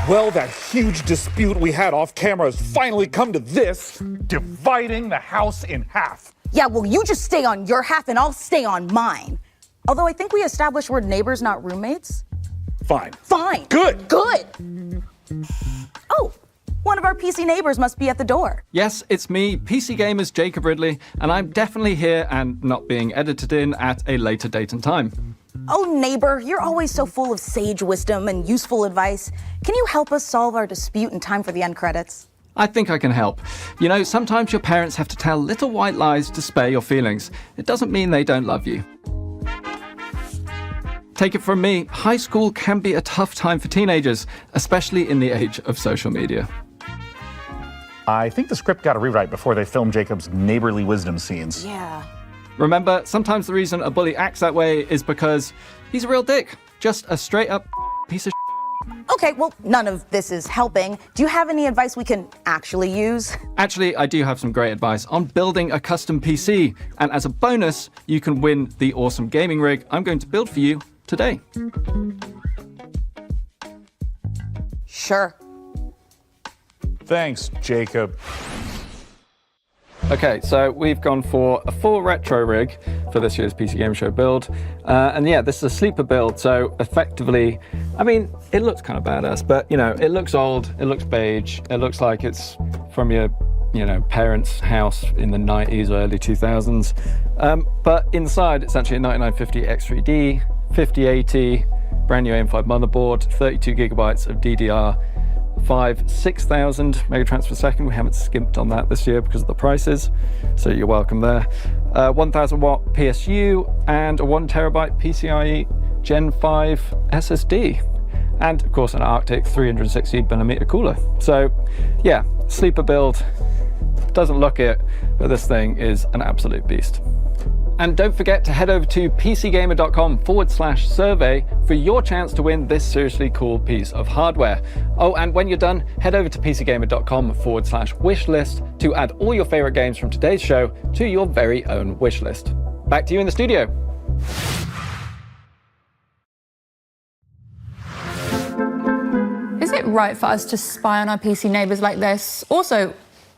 Well, that huge dispute we had off camera has finally come to this, dividing the house in half.
Yeah, well, you just stay on your half and I'll stay on mine. Although I think we established we're neighbors, not roommates.
Fine.
Good. Oh, one of our PC neighbors must be at the door.
Yes, it's me, PC Gamer's Jacob Ridley, and I'm definitely here and not being edited in at a later date and time.
Oh, neighbor, you're always so full of sage wisdom and useful advice. Can you help us solve our dispute in time for the end credits?
I think I can help. You know, sometimes your parents have to tell little white lies to spare your feelings. It doesn't mean they don't love you. Take it from me, high school can be a tough time for teenagers, especially in the age of social media.
I think the script got a rewrite before they filmed Jacob's neighborly wisdom scenes.
Yeah.
Remember, sometimes the reason a bully acts that way is because he's a real dick. Just a straight up piece of shit.
Okay, well, none of this is helping. Do you have any advice we can actually use?
Actually, I do have some great advice on building a custom PC. And as a bonus, you can win the awesome gaming rig I'm going to build for you today.
Sure.
Thanks, Jacob.
Okay, so we've gone for a full retro rig for this year's PC Game Show build. And yeah, this is a sleeper build, so effectively, I mean, it looks kind of badass, but you know, it looks old, it looks beige, it looks like it's from your, parents' house in the 90s or early 2000s. But inside, it's actually a 9950 X3D, 5080, brand new AM5 motherboard, 32 gigabytes of DDR5, 6,000 megatransfers per second. We haven't skimped on that this year because of the prices, so you're welcome there. 1000 watt PSU and a 1 terabyte PCIe Gen 5 SSD. and of course an Arctic 360mm cooler. So yeah, sleeper build, doesn't look it, but this thing is an absolute beast. And don't forget to head over to pcgamer.com/survey for your chance to win this seriously cool piece of hardware. Oh, and when you're done, head over to pcgamer.com/wishlist to add all your favorite games from today's show to your very own wish list. Back to you in the studio.
Is it right for us to spy on our PC neighbours like this? Also,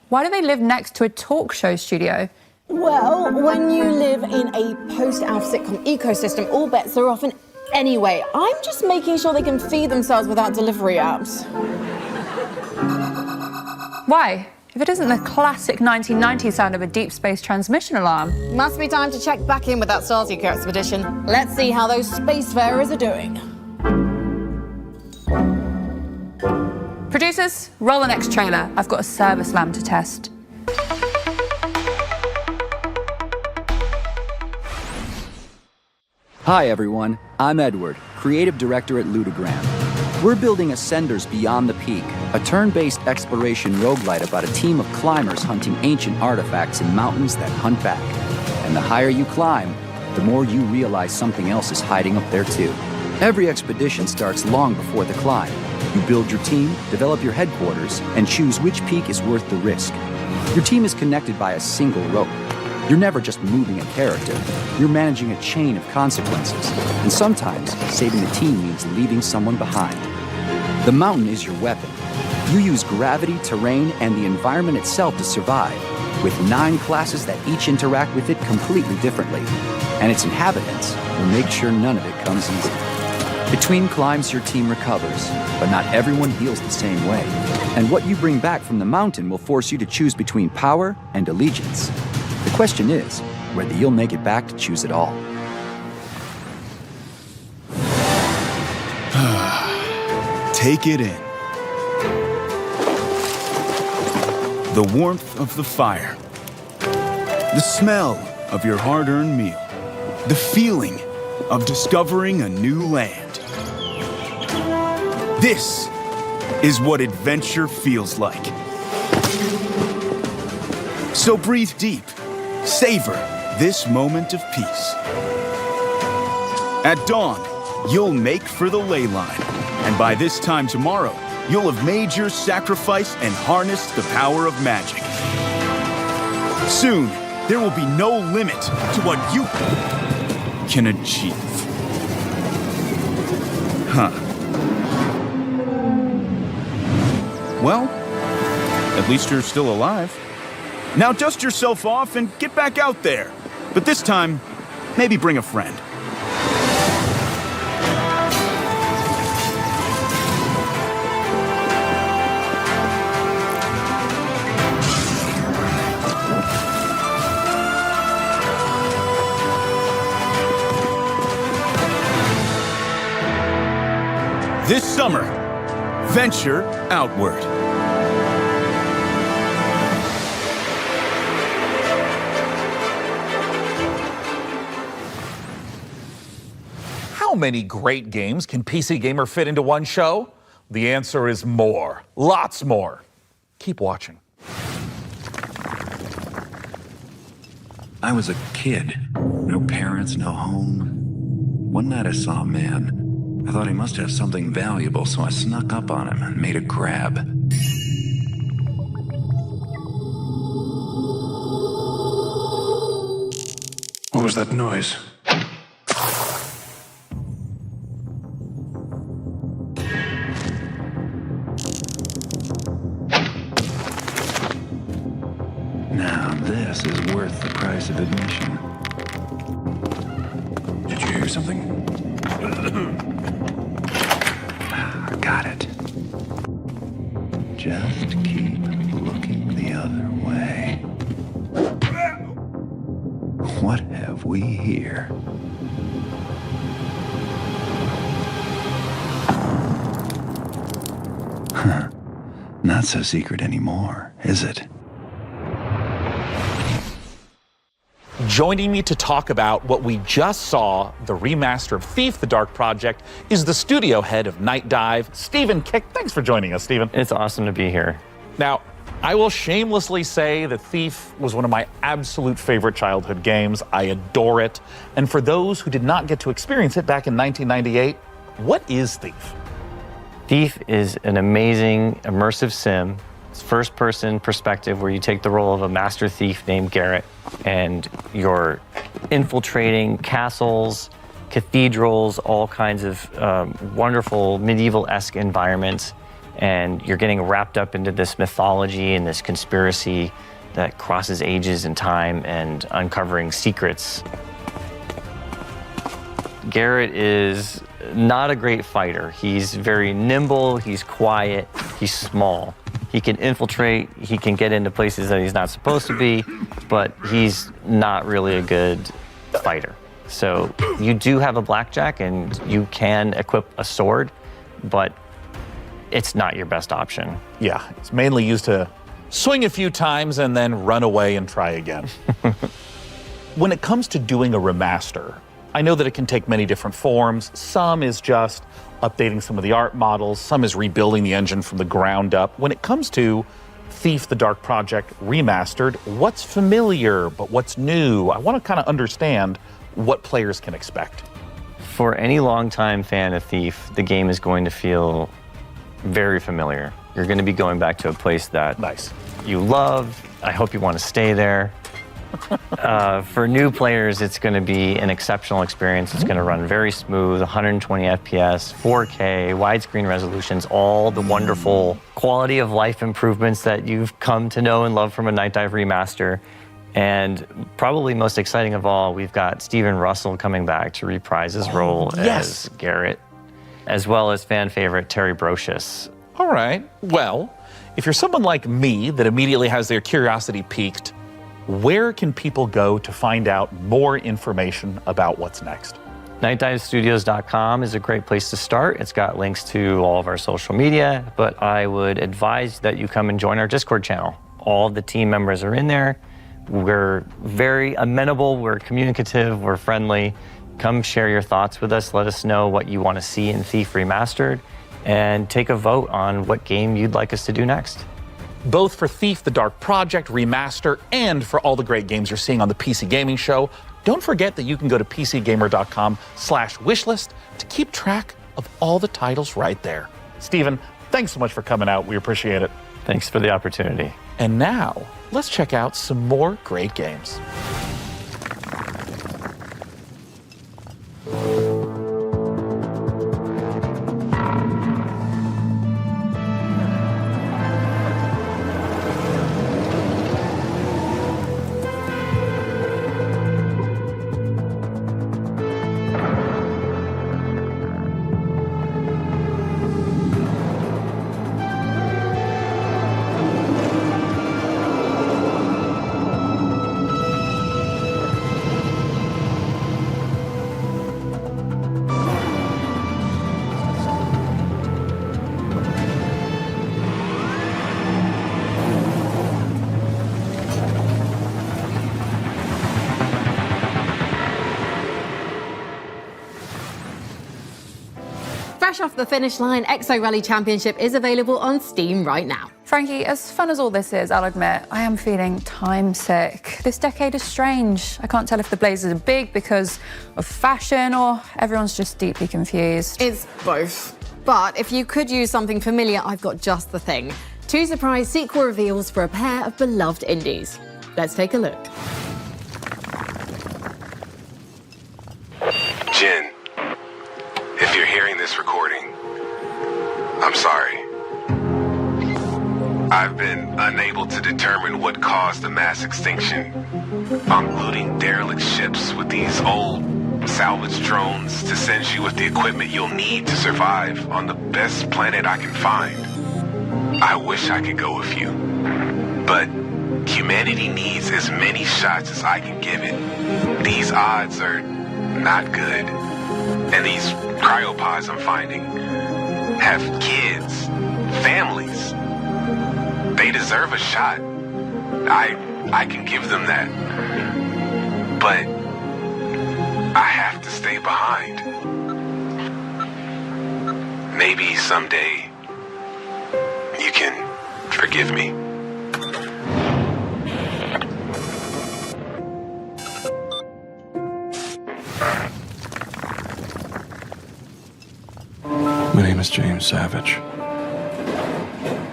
why do they live next to a talk show studio?
Well, when you live in a post-Alf sitcom ecosystem, all bets are off. And anyway, I'm just making sure they can feed themselves without delivery apps.
Why? If it isn't the classic 1990s sound of a deep space transmission alarm.
Must be time to check back in with that Starseeker expedition. Let's see how those spacefarers are doing.
Producers, roll the next trailer. I've got a service lamp to test.
Hi everyone, I'm Edward, creative director at Ludogram. We're building Ascenders Beyond the Peak, a turn-based exploration roguelite about a team of climbers hunting ancient artifacts in mountains that hunt back. And the higher you climb, the more you realize something else is hiding up there too. Every expedition starts long before the climb. You build your team, develop your headquarters, and choose which peak is worth the risk. Your team is connected by a single rope. You're never just moving a character, you're managing a chain of consequences. And sometimes, saving the team means leaving someone behind. The mountain is your weapon. You use gravity, terrain, and the environment itself to survive, with 9 classes that each interact with it completely differently. And its inhabitants will make sure none of it comes easy. Between climbs, your team recovers, but not everyone heals the same way. And what you bring back from the mountain will force you to choose between power and allegiance. The question is whether you'll make it back to choose it all.
Take it in. The warmth of the fire. The smell of your hard-earned meal. The feeling of discovering a new land. This is what adventure feels like. So breathe deep. Savor this moment of peace. At dawn, you'll make for the ley line. And by this time tomorrow, you'll have made your sacrifice and harnessed the power of magic. Soon, there will be no limit to what you can achieve. Huh. Well, at least you're still alive. Now dust yourself off and get back out there. But this time, maybe bring a friend. This summer, venture outward.
How many great games can PC Gamer fit into one show? The answer is more. Lots more. Keep watching.
I was a kid. No parents, no home. One night I saw a man. I thought he must have something valuable, so I snuck up on him and made a grab.
What was that noise?
Now this is worth the price of admission.
Did you hear something?
Got it. Just keep looking the other way. What have we here? Huh. Not so secret anymore, is it?
Joining me to talk about what we just saw, the remaster of Thief: The Dark Project, is the studio head of Night Dive, Stephen Kick. Thanks for joining us, Stephen.
It's awesome to be here.
Now, I will shamelessly say that Thief was one of my absolute favorite childhood games. I adore it. And for those who did not get to experience it back in 1998, what is Thief?
Thief is an amazing immersive sim. It's first-person perspective where you take the role of a master thief named Garrett, and you're infiltrating castles, cathedrals, all kinds of wonderful medieval-esque environments, and you're getting wrapped up into this mythology and this conspiracy that crosses ages and time and uncovering secrets. Garrett is not a great fighter. He's very nimble, he's quiet, he's small. He can infiltrate, he can get into places that he's not supposed to be, but he's not really a good fighter. So you do have a blackjack and you can equip a sword, but it's not your best option.
Yeah, it's mainly used to swing a few times and then run away and try again. When it comes to doing a remaster, I know that it can take many different forms. Some is just updating some of the art models, some is rebuilding the engine from the ground up. When it comes to Thief: The Dark Project Remastered, what's familiar but what's new? I want to kind of understand what players can expect.
For any longtime fan of Thief, the game is going to feel very familiar. You're going to be going back to a place that you love. I hope you want to stay there. For new players, it's going to be an exceptional experience. It's going to run very smooth, 120 FPS, 4K, widescreen resolutions, all the wonderful quality of life improvements that you've come to know and love from a Night Dive remaster. And probably most exciting of all, we've got Steven Russell coming back to reprise his role as Garrett, as well as fan favorite Terry Brocious.
All right, well, if you're someone like me that immediately has their curiosity piqued, where can people go to find out more information about what's next?
NightDiveStudios.com is a great place to start. It's got links to all of our social media, but I would advise that you come and join our Discord channel. All of the team members are in there. We're very amenable, we're communicative, we're friendly. Come share your thoughts with us. Let us know what you want to see in Thief Remastered, and take a vote on what game you'd like us to do next.
Both for Thief: The Dark Project Remaster and for all the great games you're seeing on the PC Gaming Show, don't forget that you can go to pcgamer.com/wishlist to keep track of all the titles right there. Stephen, thanks so much for coming out. We appreciate it.
Thanks for the opportunity.
And now, let's check out some more great games.
Fresh off the finish line, Exo Rally Championship is available on Steam right now.
Frankie, as fun as all this is, I'll admit, I am feeling time sick. This decade is strange. I can't tell if the blazers are big because of fashion or everyone's just deeply confused.
It's both. But if you could use something familiar, I've got just the thing. 2 surprise sequel reveals for a pair of beloved indies. Let's take a look.
Jen, if you're hearing this recording, I'm sorry. I've been unable to determine what caused the mass extinction. I'm looting derelict ships with these old salvage drones to send you with the equipment you'll need to survive on the best planet I can find. I wish I could go with you, but humanity needs as many shots as I can give it. These odds are not good. And these cryopods I'm finding have kids, families. They deserve a shot. I can give them that. but I have to stay behind. Maybe someday you can forgive me.
My name is James Savage.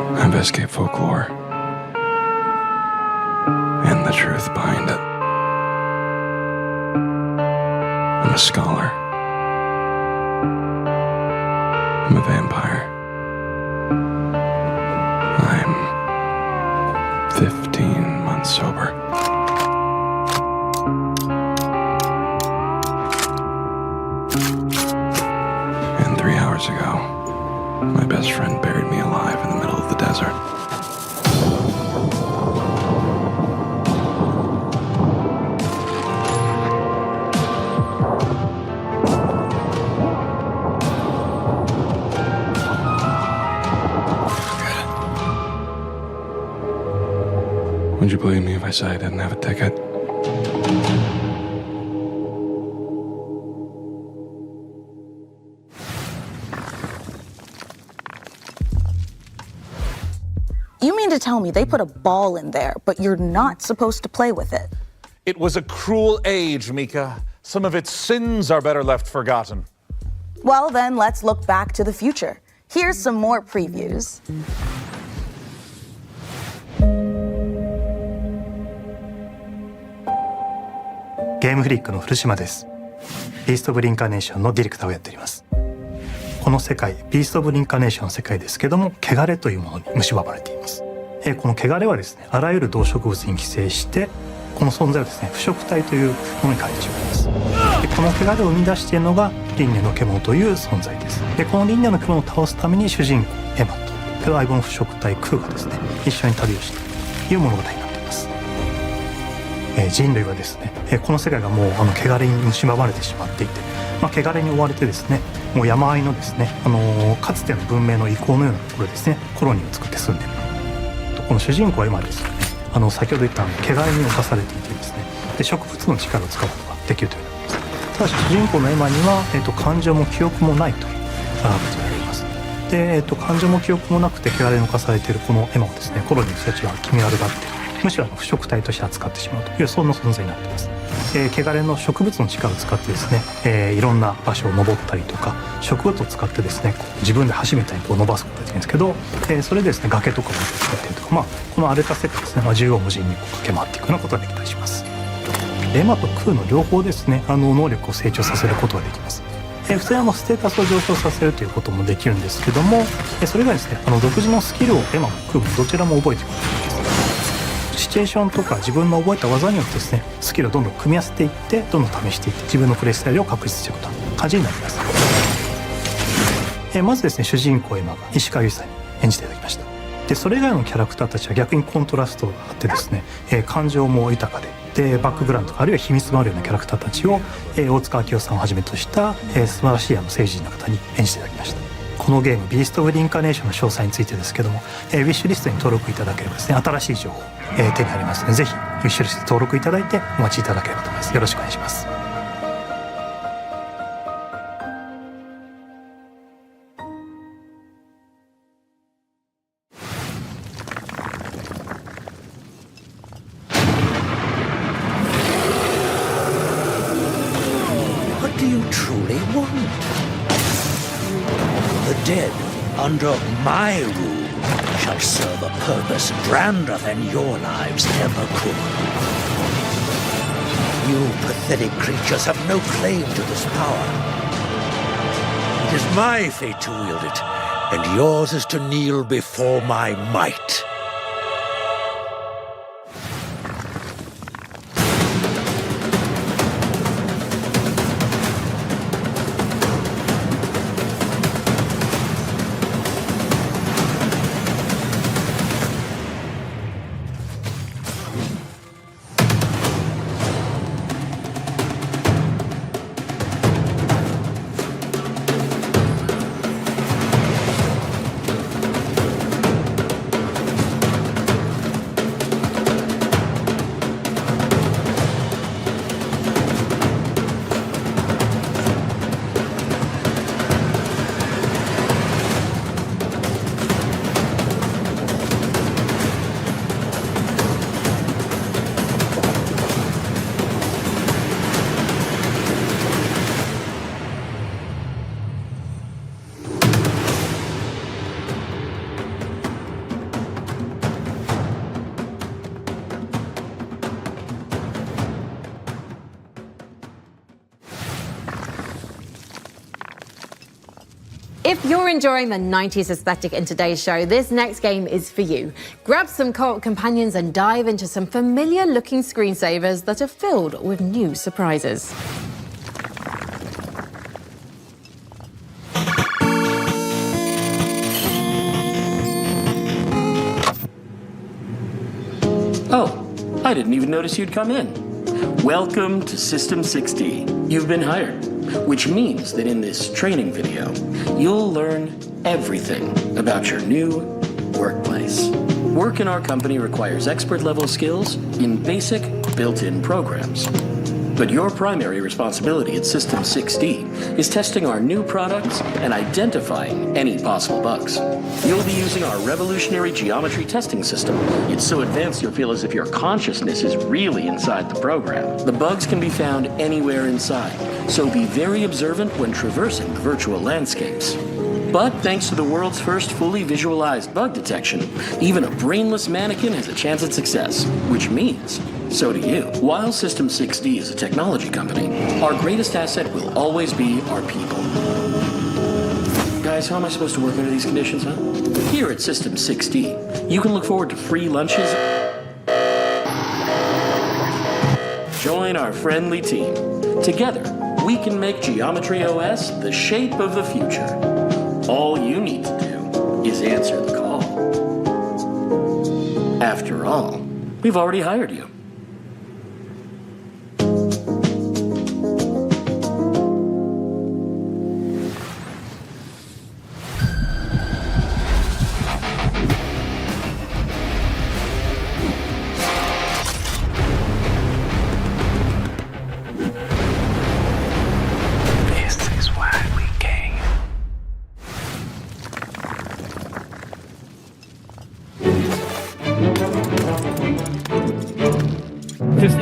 I investigate folklore and the truth behind it. I'm a scholar. I'm a vampire. I'm 15 months sober. And 3 hours ago, my best friend buried me alive in the middle of the desert. Would you believe me if I said I didn't have a ticket?
You mean to tell me they put a ball in there, but you're not supposed to play with it?
It was a cruel age, Mika. Some of its sins are better left forgotten.
Well, then let's look back to the future. Here's some more previews.
Game Freak の古島です。ビースト・オブ・リンカーネーションのディレクターをやっております。この世界、ビースト・オブ・リンカーネーションの世界ですけども、汚れというものに蝕まれています。この汚れはですね、あらゆる動植物に寄生して、この存在をですね、腐食体というものに変えてしまいます。でこの汚れを生み出しているのが輪廻の獣という存在です。でこの輪廻の獣を倒すために主人公エマと相棒の腐食体クーがですね、一緒に旅をしているという物語になっています。人類はですね、この世界がもう汚れに蝕まれてしまっていて、汚れに追われてですね、もう山あいのですね、かつての文明の遺構のようなところですね、コロニーを作って住んでいる。この主人公は今ですね、先ほど言った汚れに侵されていてですね、で植物の力を使うことができるというのです。ただし主人公のエマには、感情も記憶もないということがあります。で、感情も記憶もなくて汚れに侵されているこのエマをですね、コロニーの人たちは気味悪がって、むしろ腐食体として扱ってしまうというそんな存在になっています。汚れの植物の力を使ってですね、いろんな場所を登ったりとか植物を使ってですね、自分で橋みたいに伸ばすことができるんですけど、それでですね崖とかも使ったりとか、この荒れた世界ですね、縦横無尽に駆け回っていくようなことができたりします。エマとクーの両方ですね、能力を成長させることができます。普通にステータスを上昇させるということもできるんですけども、それがですね、独自のスキルをエマもクーもどちらも覚えていくことができます。シチュエーションとか自分の覚えた技によってですね、スキルをどんどん組み合わせていってどんどん試していって自分のプレイスタイルを確立していくという感じになります。まずですね、主人公エマが石川由依さんに演じていただきました。でそれ以外のキャラクターたちは逆にコントラストがあってですね、感情も豊かでバックグラウンドとかあるいは秘密があるようなキャラクターたちを、大塚明夫さんをはじめとした、素晴らしい政治人の方に演じていただきました。このゲームビースト・オブ・リンカーネーションの詳細についてですけども、ウィッシュリストに登録いただければですね、新しい情報、手に入りますので、ぜひウィッシュリストに登録いただいてお待ちいただければと思います。よろしくお願いします。
What do you truly want? The dead, under my rule, shall serve a purpose grander than your lives ever could. You pathetic creatures have no claim to this power. It is my fate to wield it, and yours is to kneel before my might.
If you're enjoying the 90s aesthetic in today's show, this next game is for you. Grab some co-op companions and dive into some familiar-looking screensavers that are filled with new surprises.
Oh, I didn't even notice you'd come in. Welcome to System 6D. You've been hired, which means that in this training video, you'll learn everything about your new workplace. Work in our company requires expert-level skills in basic, built-in programs. But your primary responsibility at System 6D is testing our new products and identifying any possible bugs. You'll be using our revolutionary geometry testing system. It's so advanced you'll feel as if your consciousness is really inside the program. The bugs can be found anywhere inside, so be very observant when traversing virtual landscapes. But thanks to the world's first fully visualized bug detection, even a brainless mannequin has a chance at success, which means so do you. While System 6D is a technology company, our greatest asset will always be our people. Guys, how am I supposed to work under these conditions, huh? Here at System 6D, you can look forward to free lunches. Join our friendly team. Together, we can make Geometry OS the shape of the future. All you need to do is answer the call. After all, we've already hired you.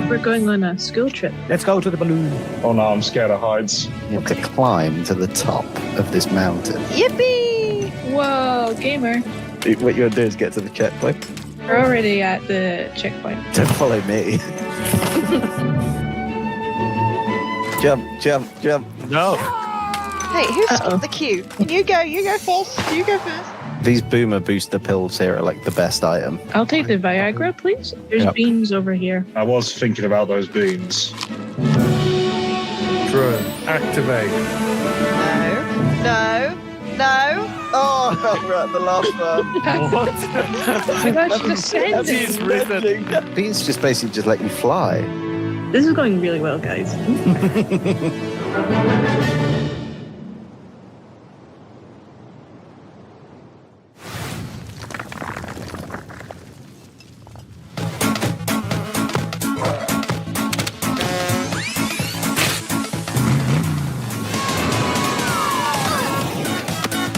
We're going on a school trip.
Let's go to the balloon. Oh no, I'm scared of heights.
You have to climb to the top of this mountain.
Yippee! Whoa, gamer.
What you want to do is get to the checkpoint.
We're already at the checkpoint.
Don't follow me. Jump, jump, jump.
No.
Hey, who stopped the queue? You go first. You go first.
These boomer booster pills here are like the best item.
I'll take the Viagra, please. There's beans over here.
I was thinking about those beans. Drone, activate.
No.
Oh, we're at the last one.
What?
I've actually descended.
Beans just basically just let you fly.
This is going really well, guys.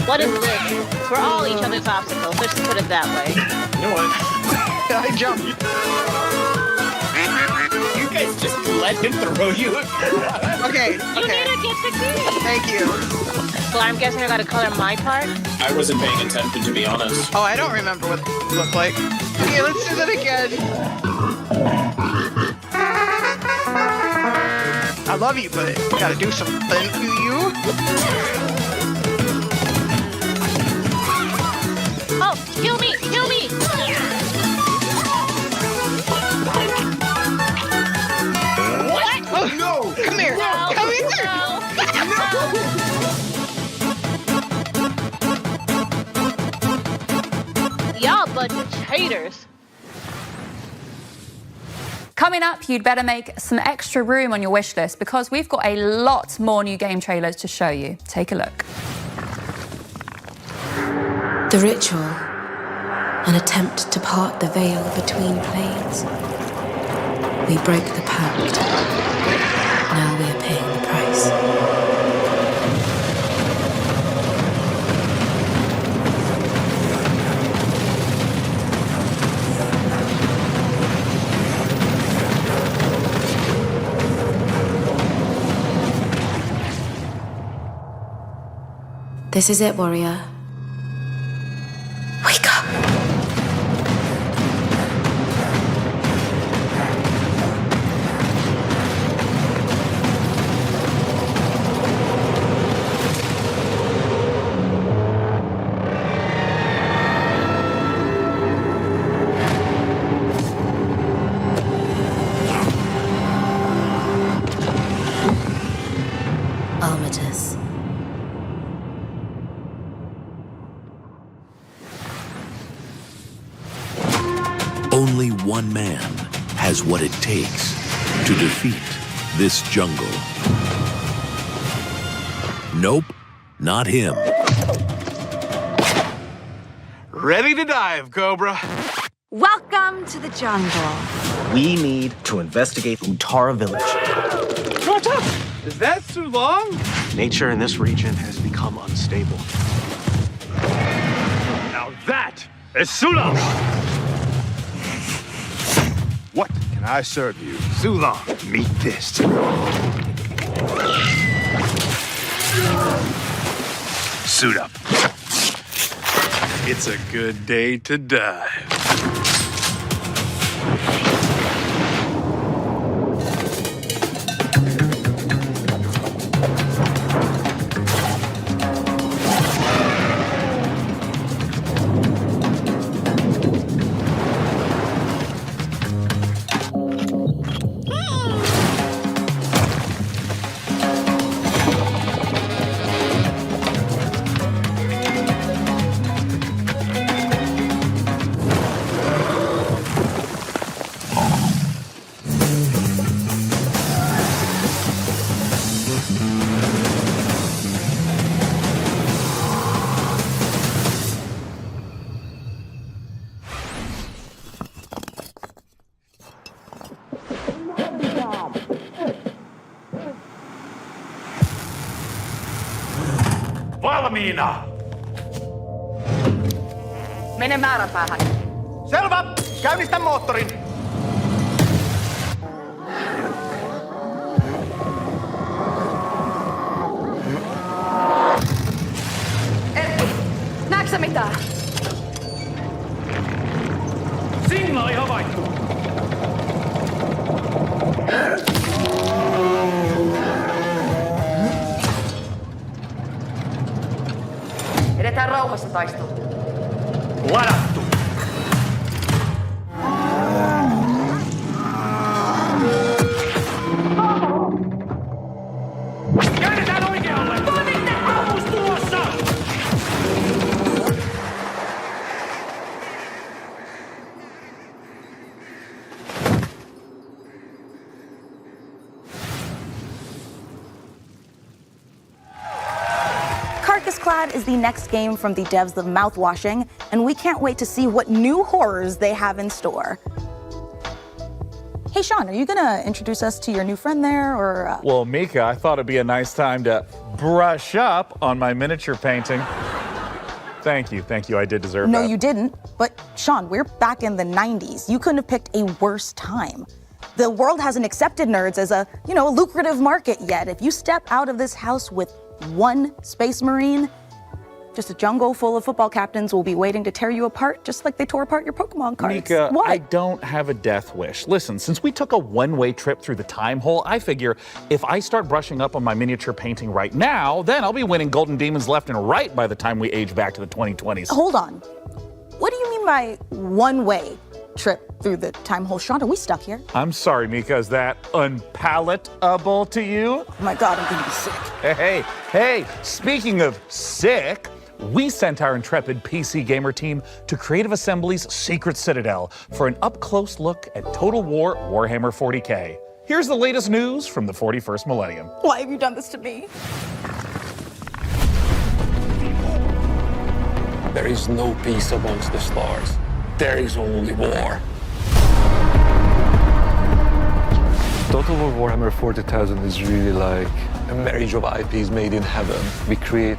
What is this? We're all each other's obstacles. Let's put it that way.
You know what? I jumped. You guys just let him throw you.
Okay. You need to get the key. Thank you. Well, I'm guessing I got to color my part.
I wasn't paying attention, to be honest.
Oh, I don't remember what it looked like. Okay, let's do that again. I love you, but I gotta do something. You? Oh, heal me! Heal me! What? Oh, no! Come here! No, come here! No. Y'all bunch of haters.
Coming up, you'd better make some extra room on your wish list because we've got a lot more new game trailers to show you. Take a look.
The ritual, an attempt to part the veil between planes. We broke the pact. Now we are paying the price. This is it, warrior. Wake up!
has what it takes to defeat this jungle. Nope, not him.
Ready to dive, Cobra.
Welcome to the jungle.
We need to investigate Utara Village.
Shut up! Is that too long?
Nature in this region has become unstable.
Now that is Sula!
What can I serve you?
Sula,
Meet this.
suit up. It's a good day to dive. Valmiina!
Mene määränpäähän.
Selvä! Käynnistä moottorin!
Erkki, näetkö sä mitään?
Signaali havaittu!
Edetään rauhassa taistoon.
Ladattu! Käännetään oikealle! Toimitte! Ammus tuossa!
Carcass Clad is the next game from the devs of Mouthwashing, and we can't wait to see what new horrors they have in store. Hey, Sean, are you gonna introduce us to your new friend there, or?
Well, Mika, I thought it'd be a nice time to brush up on my miniature painting. Thank you, I did deserve
No,
that.
you didn't. But Sean, we're back in the 90s. You couldn't have picked a worse time. The world hasn't accepted nerds as a lucrative market yet. If you step out of this house with one Space Marine, just a jungle full of football captains will be waiting to tear you apart, just like they tore apart your Pokemon cards.
Mika,
What?
I don't have a death wish. Listen, since we took a one-way trip through the time hole, I figure if I start brushing up on my miniature painting right now, then I'll be winning golden demons left and right by the time we age back to the 2020s.
Hold on. What do you mean by one-way trip through the time hole? Sean, are we stuck here?
I'm sorry, Mika, is that unpalatable to you?
Oh my God, I'm gonna be sick.
Hey, speaking of sick, we sent our intrepid PC gamer team to Creative Assembly's Secret Citadel for an up-close look at Total War Warhammer 40K. Here's the latest news from the 41st millennium.
Why have you done this to me?
There is no peace amongst the stars. There is only war.
Total War Warhammer 40,000 is really like a marriage of IPs made in heaven. We create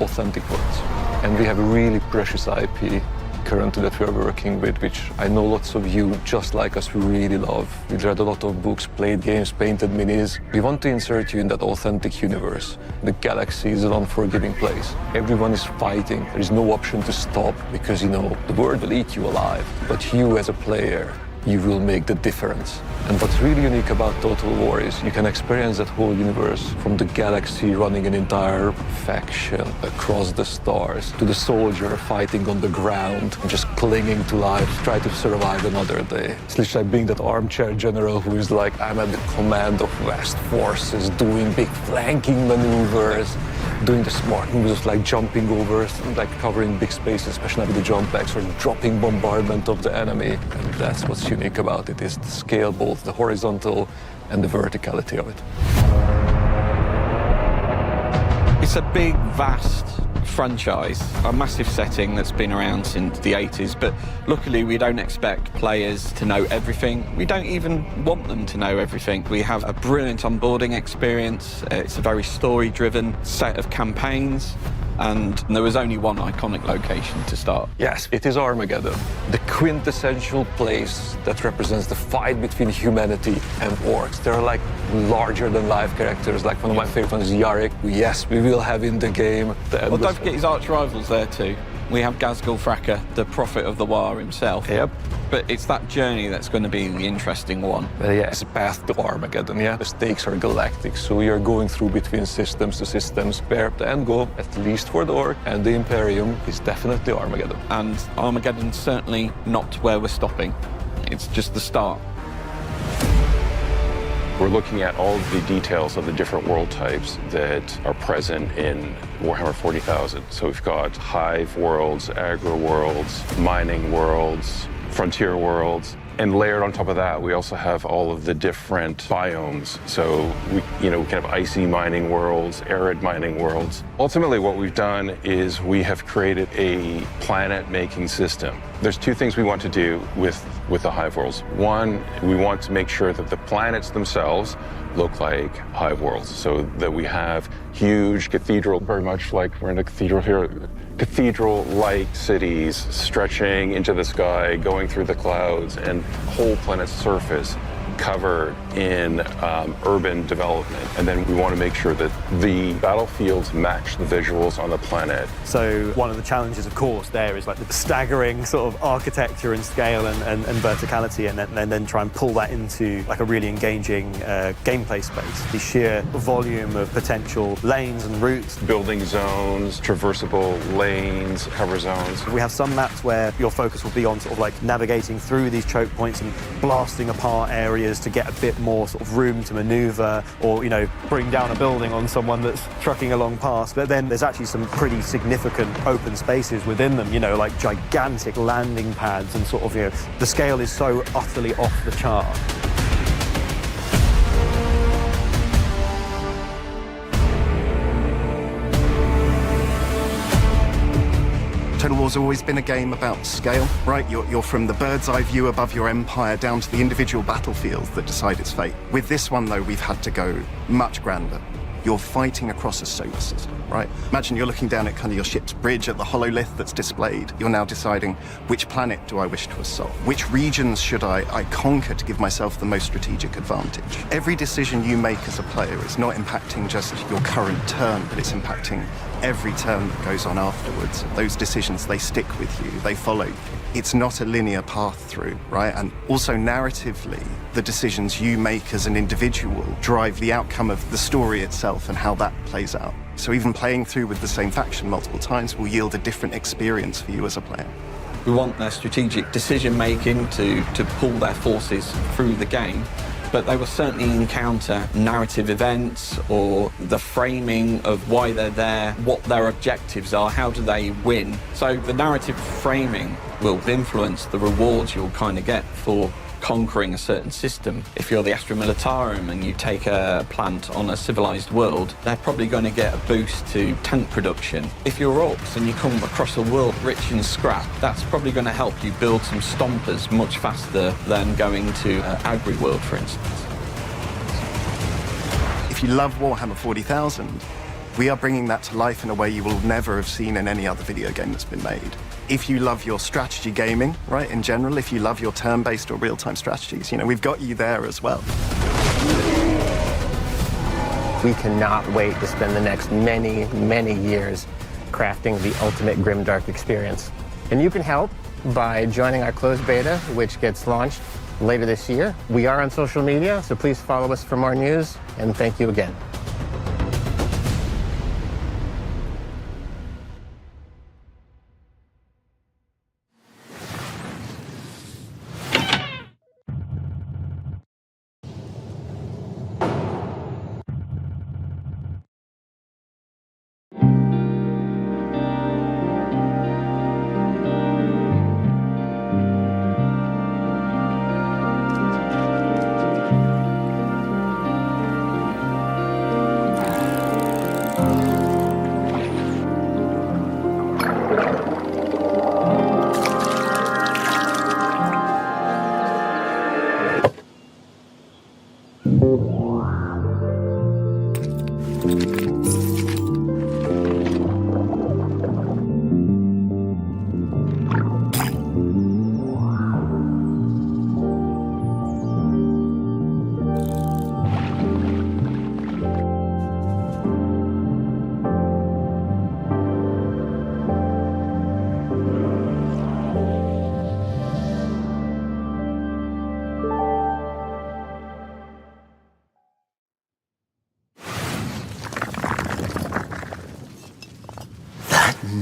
authentic worlds. And we have a really precious IP currently that we are working with, which I know lots of you, just like us, we really love. We read a lot of books, played games, painted minis. We want to insert you in that authentic universe. The galaxy is an unforgiving place. Everyone is fighting. There is no option to stop because, the world will eat you alive. But you as a player, you will make the difference. And what's really unique about Total War is you can experience that whole universe from the galaxy running an entire faction across the stars to the soldier fighting on the ground, just clinging to life, try to survive another day. It's literally like being that armchair general who is like, I'm at the command of vast forces, doing big flanking maneuvers, doing the smart moves, like jumping over, like covering big spaces, especially with the jump backs, or dropping bombardment of the enemy. And that's what's unique about it, is the scale, both the horizontal and the verticality of it.
It's a big, vast franchise, a massive setting that's been around since the 80s, but luckily we don't expect players to know everything. We don't even want them to know everything. We have a brilliant onboarding experience. It's a very story-driven set of campaigns, and there was only one iconic location to start.
Yes, it is Armageddon, the quintessential place that represents the fight between humanity and orcs. They're like larger-than-life characters, like one of my favorite ones is Yarrick. Yes, we will have in the game the
Well, don't forget his arch-rivals there too. We have Ghazghkull Fracka, the prophet of the War himself.
Yep.
But it's that journey that's going to be the interesting one.
Yeah, it's a path to Armageddon, yeah. The stakes are galactic, so you're going through between systems to systems, where the end goal, at least for the Orc and the Imperium, is definitely Armageddon.
And Armageddon's certainly not where we're stopping. It's just the start.
We're looking at all of the details of the different world types that are present in Warhammer 40,000. So we've got hive worlds, agro worlds, mining worlds, frontier worlds, and layered on top of that, we also have all of the different biomes. So we can have icy mining worlds, arid mining worlds. Ultimately, what we've done is we have created a planet-making system. There's two things we want to do with the hive worlds. One, we want to make sure that the planets themselves look like hive worlds, so that we have huge cathedral, very much like we're in a cathedral here, cathedral-like cities stretching into the sky, going through the clouds, and whole planet's surface covered in urban development. And then we want to make sure that the battlefields match the visuals on the planet.
So one of the challenges, of course, there is like the staggering sort of architecture and scale and verticality, and then try and pull that into like a really engaging gameplay space. The sheer volume of potential lanes and routes.
Building zones, traversable lanes, cover zones.
We have some maps where your focus will be on sort of like navigating through these choke points and blasting apart areas to get a bit more sort of room to maneuver, or bring down a building on someone that's trucking along past. But then there's actually some pretty significant open spaces within them, like gigantic landing pads, and sort of the scale is so utterly off the chart.
Total War's always been a game about scale, right? You're from the bird's eye view above your empire down to the individual battlefields that decide its fate. With this one, though, we've had to go much grander. You're fighting across a solar system, right? Imagine you're looking down at kind of your ship's bridge at the hololith that's displayed. You're now deciding, which planet do I wish to assault? Which regions should I conquer to give myself the most strategic advantage? Every decision you make as a player is not impacting just your current turn, but it's impacting every turn that goes on afterwards. Those decisions, they stick with you, they follow you. It's not a linear path through, right? And also narratively, the decisions you make as an individual drive the outcome of the story itself and how that plays out. So even playing through with the same faction multiple times will yield a different experience for you as a player.
We want their strategic decision-making to pull their forces through the game, but they will certainly encounter narrative events or the framing of why they're there, what their objectives are, how do they win. So the narrative framing will influence the rewards you'll kind of get for conquering a certain system. If you're the Astra Militarum and you take a plant on a civilized world, they're probably going to get a boost to tank production. If you're orcs and you come across a world rich in scrap, that's probably going to help you build some stompers much faster than going to agri-world, for instance.
If you love Warhammer 40,000, we are bringing that to life in a way you will never have seen in any other video game that's been made. If you love your strategy gaming, right, in general, if you love your turn-based or real-time strategies, we've got you there as well.
We cannot wait to spend the next many, many years crafting the ultimate grimdark experience. And you can help by joining our closed beta, which gets launched later this year. We are on social media, so please follow us for more news, and thank you again.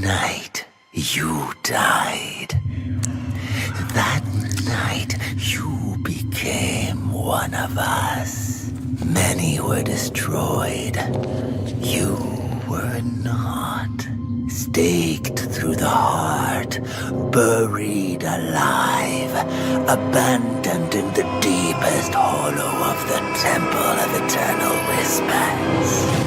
Night you died. That night you became one of us. Many were destroyed. You were not. Staked through the heart, buried alive, abandoned in the deepest hollow of the Temple of Eternal Whispers.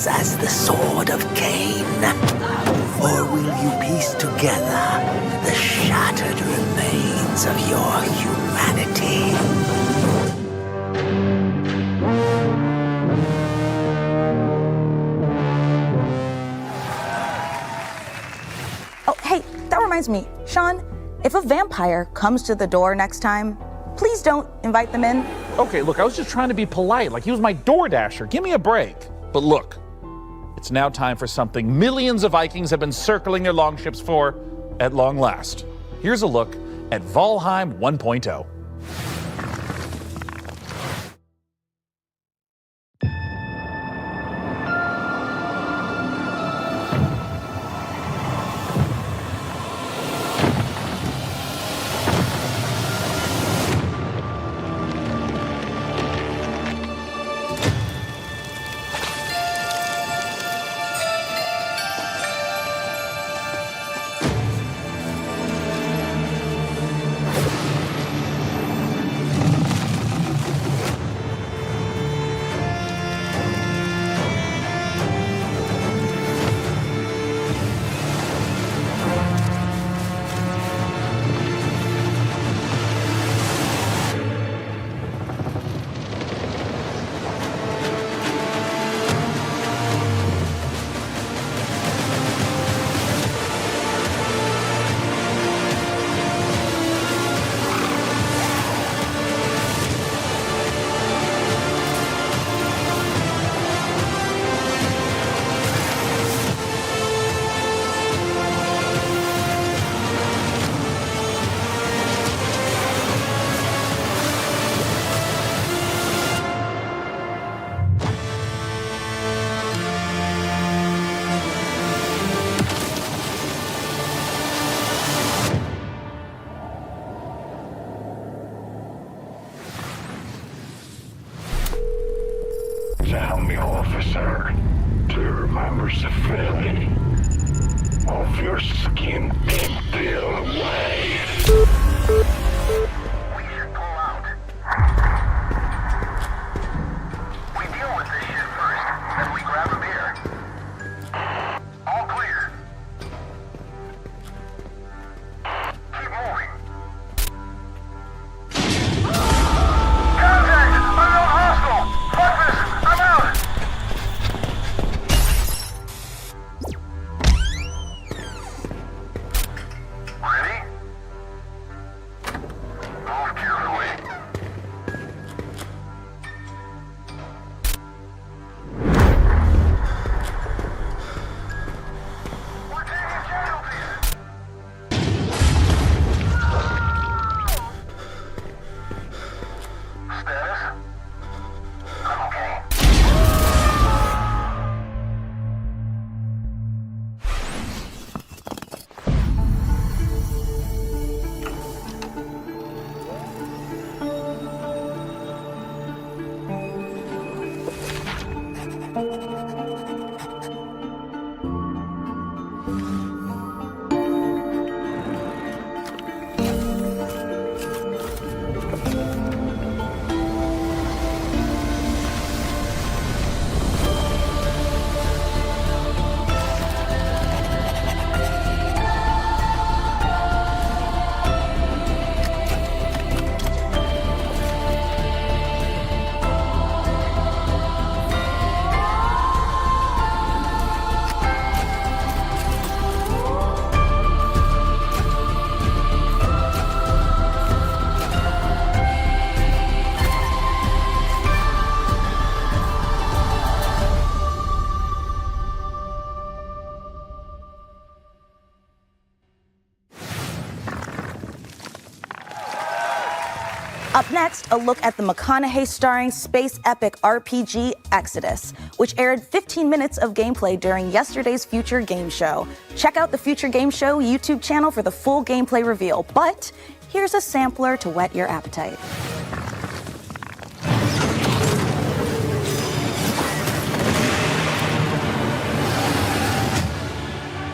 As the sword of Cain? Or will you piece together the shattered remains of your humanity?
Oh, hey, that reminds me. Sean, if a vampire comes to the door next time, please don't invite them in.
Okay, look, I was just trying to be polite, like he was my door dasher. Give me a break. But look, it's now time for something millions of Vikings have been circling their longships for at long last. Here's a look at Valheim 1.0.
Up next, a look at the McConaughey-starring space epic RPG Exodus, which aired 15 minutes of gameplay during yesterday's Future Game Show. Check out the Future Game Show YouTube channel for the full gameplay reveal, but here's a sampler to whet your appetite.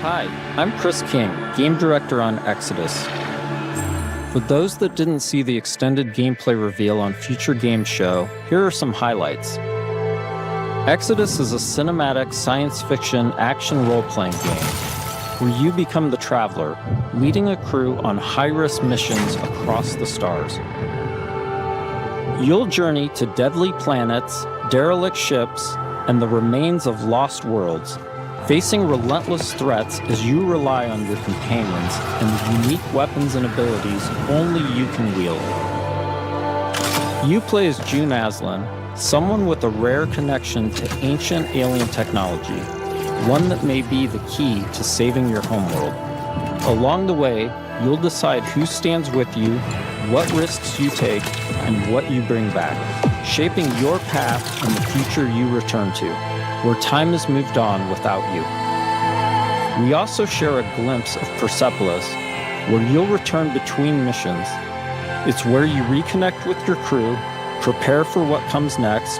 Hi, I'm Chris King, game director on Exodus. For those that didn't see the extended gameplay reveal on Future Game Show, here are some highlights. Exodus is a cinematic science fiction action role-playing game where you become the traveler, leading a crew on high-risk missions across the stars. You'll journey to deadly planets, derelict ships, and the remains of lost worlds, facing relentless threats as you rely on your companions and the unique weapons and abilities only you can wield. You play as June Aslan, someone with a rare connection to ancient alien technology, one that may be the key to saving your homeworld. Along the way, you'll decide who stands with you, what risks you take, and what you bring back, shaping your path and the future you return to, where time has moved on without you. We also share a glimpse of Persepolis, where you'll return between missions. It's where you reconnect with your crew, prepare for what comes next,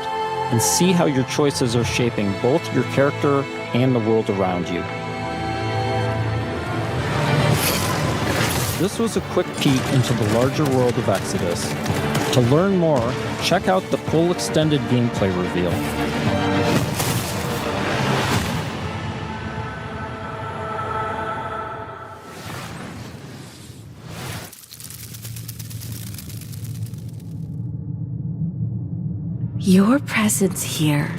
and see how your choices are shaping both your character and the world around you. This was a quick peek into the larger world of Exodus. To learn more, check out the full extended gameplay reveal.
Your presence here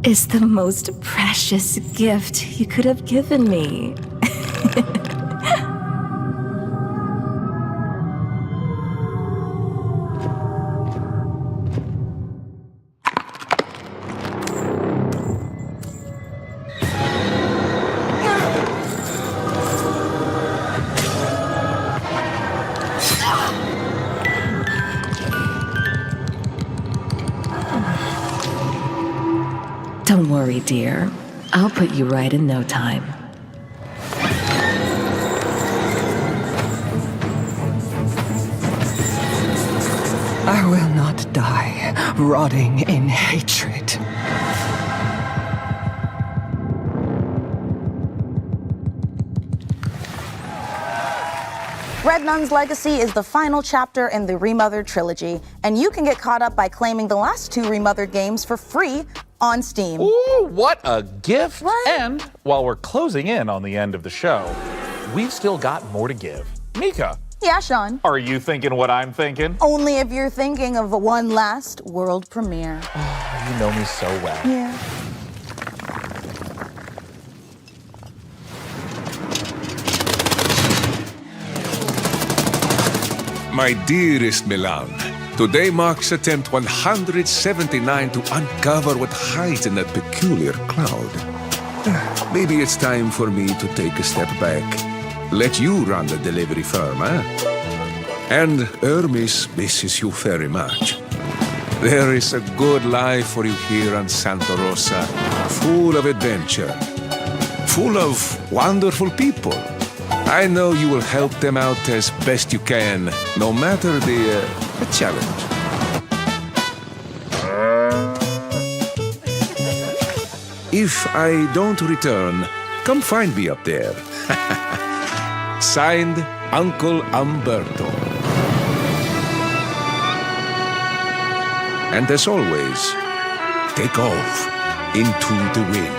is the most precious gift you could have given me. Don't worry, dear. I'll put you right in no time.
I will not die, rotting in hatred.
Red Nun's Legacy is the final chapter in the Remothered trilogy, and you can get caught up by claiming the last 2 Remothered games for free on Steam.
Ooh, what a gift! Right? And while we're closing in on the end of the show, we've still got more to give. Mika.
Yeah, Sean.
Are you thinking what I'm thinking?
Only if you're thinking of one last world premiere.
Oh, you know me so well.
Yeah.
My dearest Milan, today marks attempt 179 to uncover what hides in that peculiar cloud. Maybe it's time for me to take a step back. Let you run the delivery firm, huh? And Hermes misses you very much. There is a good life for you here on Santa Rosa, full of adventure, full of wonderful people. I know you will help them out as best you can, no matter the challenge. If I don't return, come find me up there. Signed, Uncle Umberto. And as always, take off into the wind.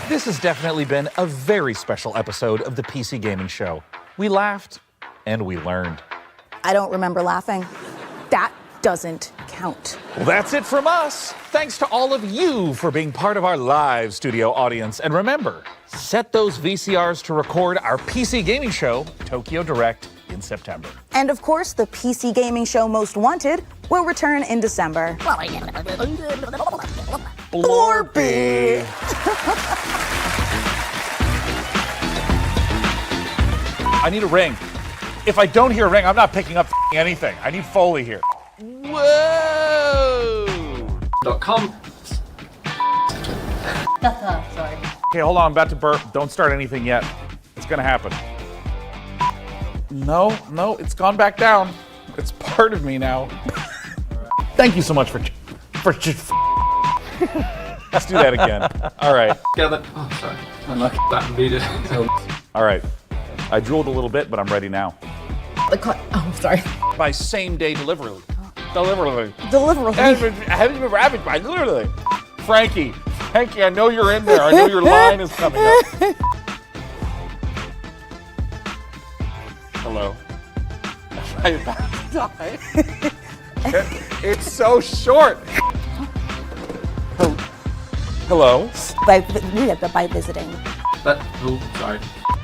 This has definitely been a very special episode of the PC Gaming Show. We laughed and we learned.
I don't remember laughing. That doesn't count.
Well, that's it from us. Thanks to all of you for being part of our live studio audience. And remember, set those VCRs to record our PC Gaming Show, Tokyo Direct, in September.
And of course, the PC Gaming Show Most Wanted will return in December. Blorpy!
I need a ring. If I don't hear a ring, I'm not picking up anything. I need Foley here. Whoa!
.com.
Sorry.
Okay, hold on, I'm about to burp. Don't start anything yet. It's gonna happen. No, it's gone back down. It's part of me now. Thank you so much for let's do that again. All right.
Gather. Oh, sorry. Unlucky. That needed.
All right. I drooled a little bit, but I'm ready now.
Oh, sorry.
By same day delivery.
Deliberately.
Literally. Frankie, I know you're in there. I know your line is coming up. Hello. Am I about to die? It's so short. Hello.
By visiting.
Sorry.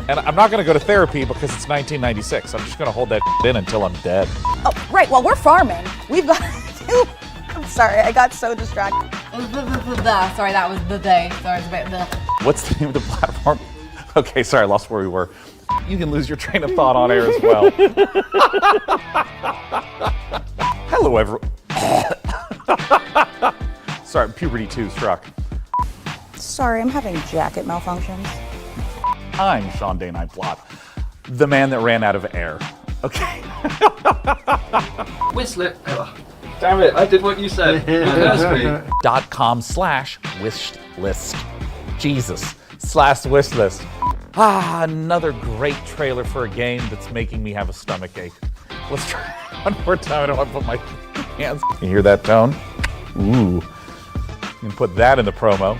And I'm not going to go to therapy because it's 1996. I'm just going to hold that in until I'm dead.
Oh, right. Well, we're farming. We've got to. I'm sorry. I got so distracted.
Sorry, that was the day. Sorry, it's a bit the.
What's the name of the platform? Okay, sorry, I lost where we were. You can lose your train of thought on air as well. Hello, everyone. Sorry, puberty 2 struck.
Sorry, I'm having jacket malfunctions.
I'm Shon Plott, the man that ran out of air. Okay.
Whistler. Damn it, I did what you said.
.com/wishlist. Jesus. /wishlist. Another great trailer for a game that's making me have a stomach ache. Let's try one more time. I don't want to put my hands. You hear that tone? Ooh. You can put that in the promo.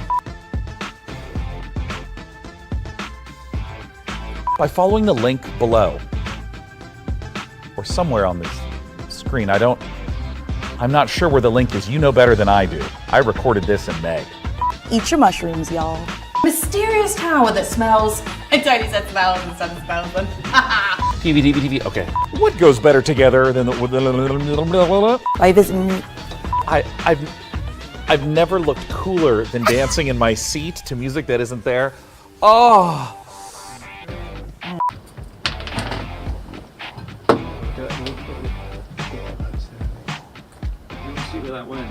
By following the link below, or somewhere on this screen. I'm not sure where the link is. You know better than I do. I recorded this in May.
Eat your mushrooms, y'all.
Mysterious tower that smells. I totally said smells instead of smells then.
TV. Okay. What goes better together than the...
By visiting.
I've never looked cooler than dancing in my seat to music that isn't there. Oh.
See where that went.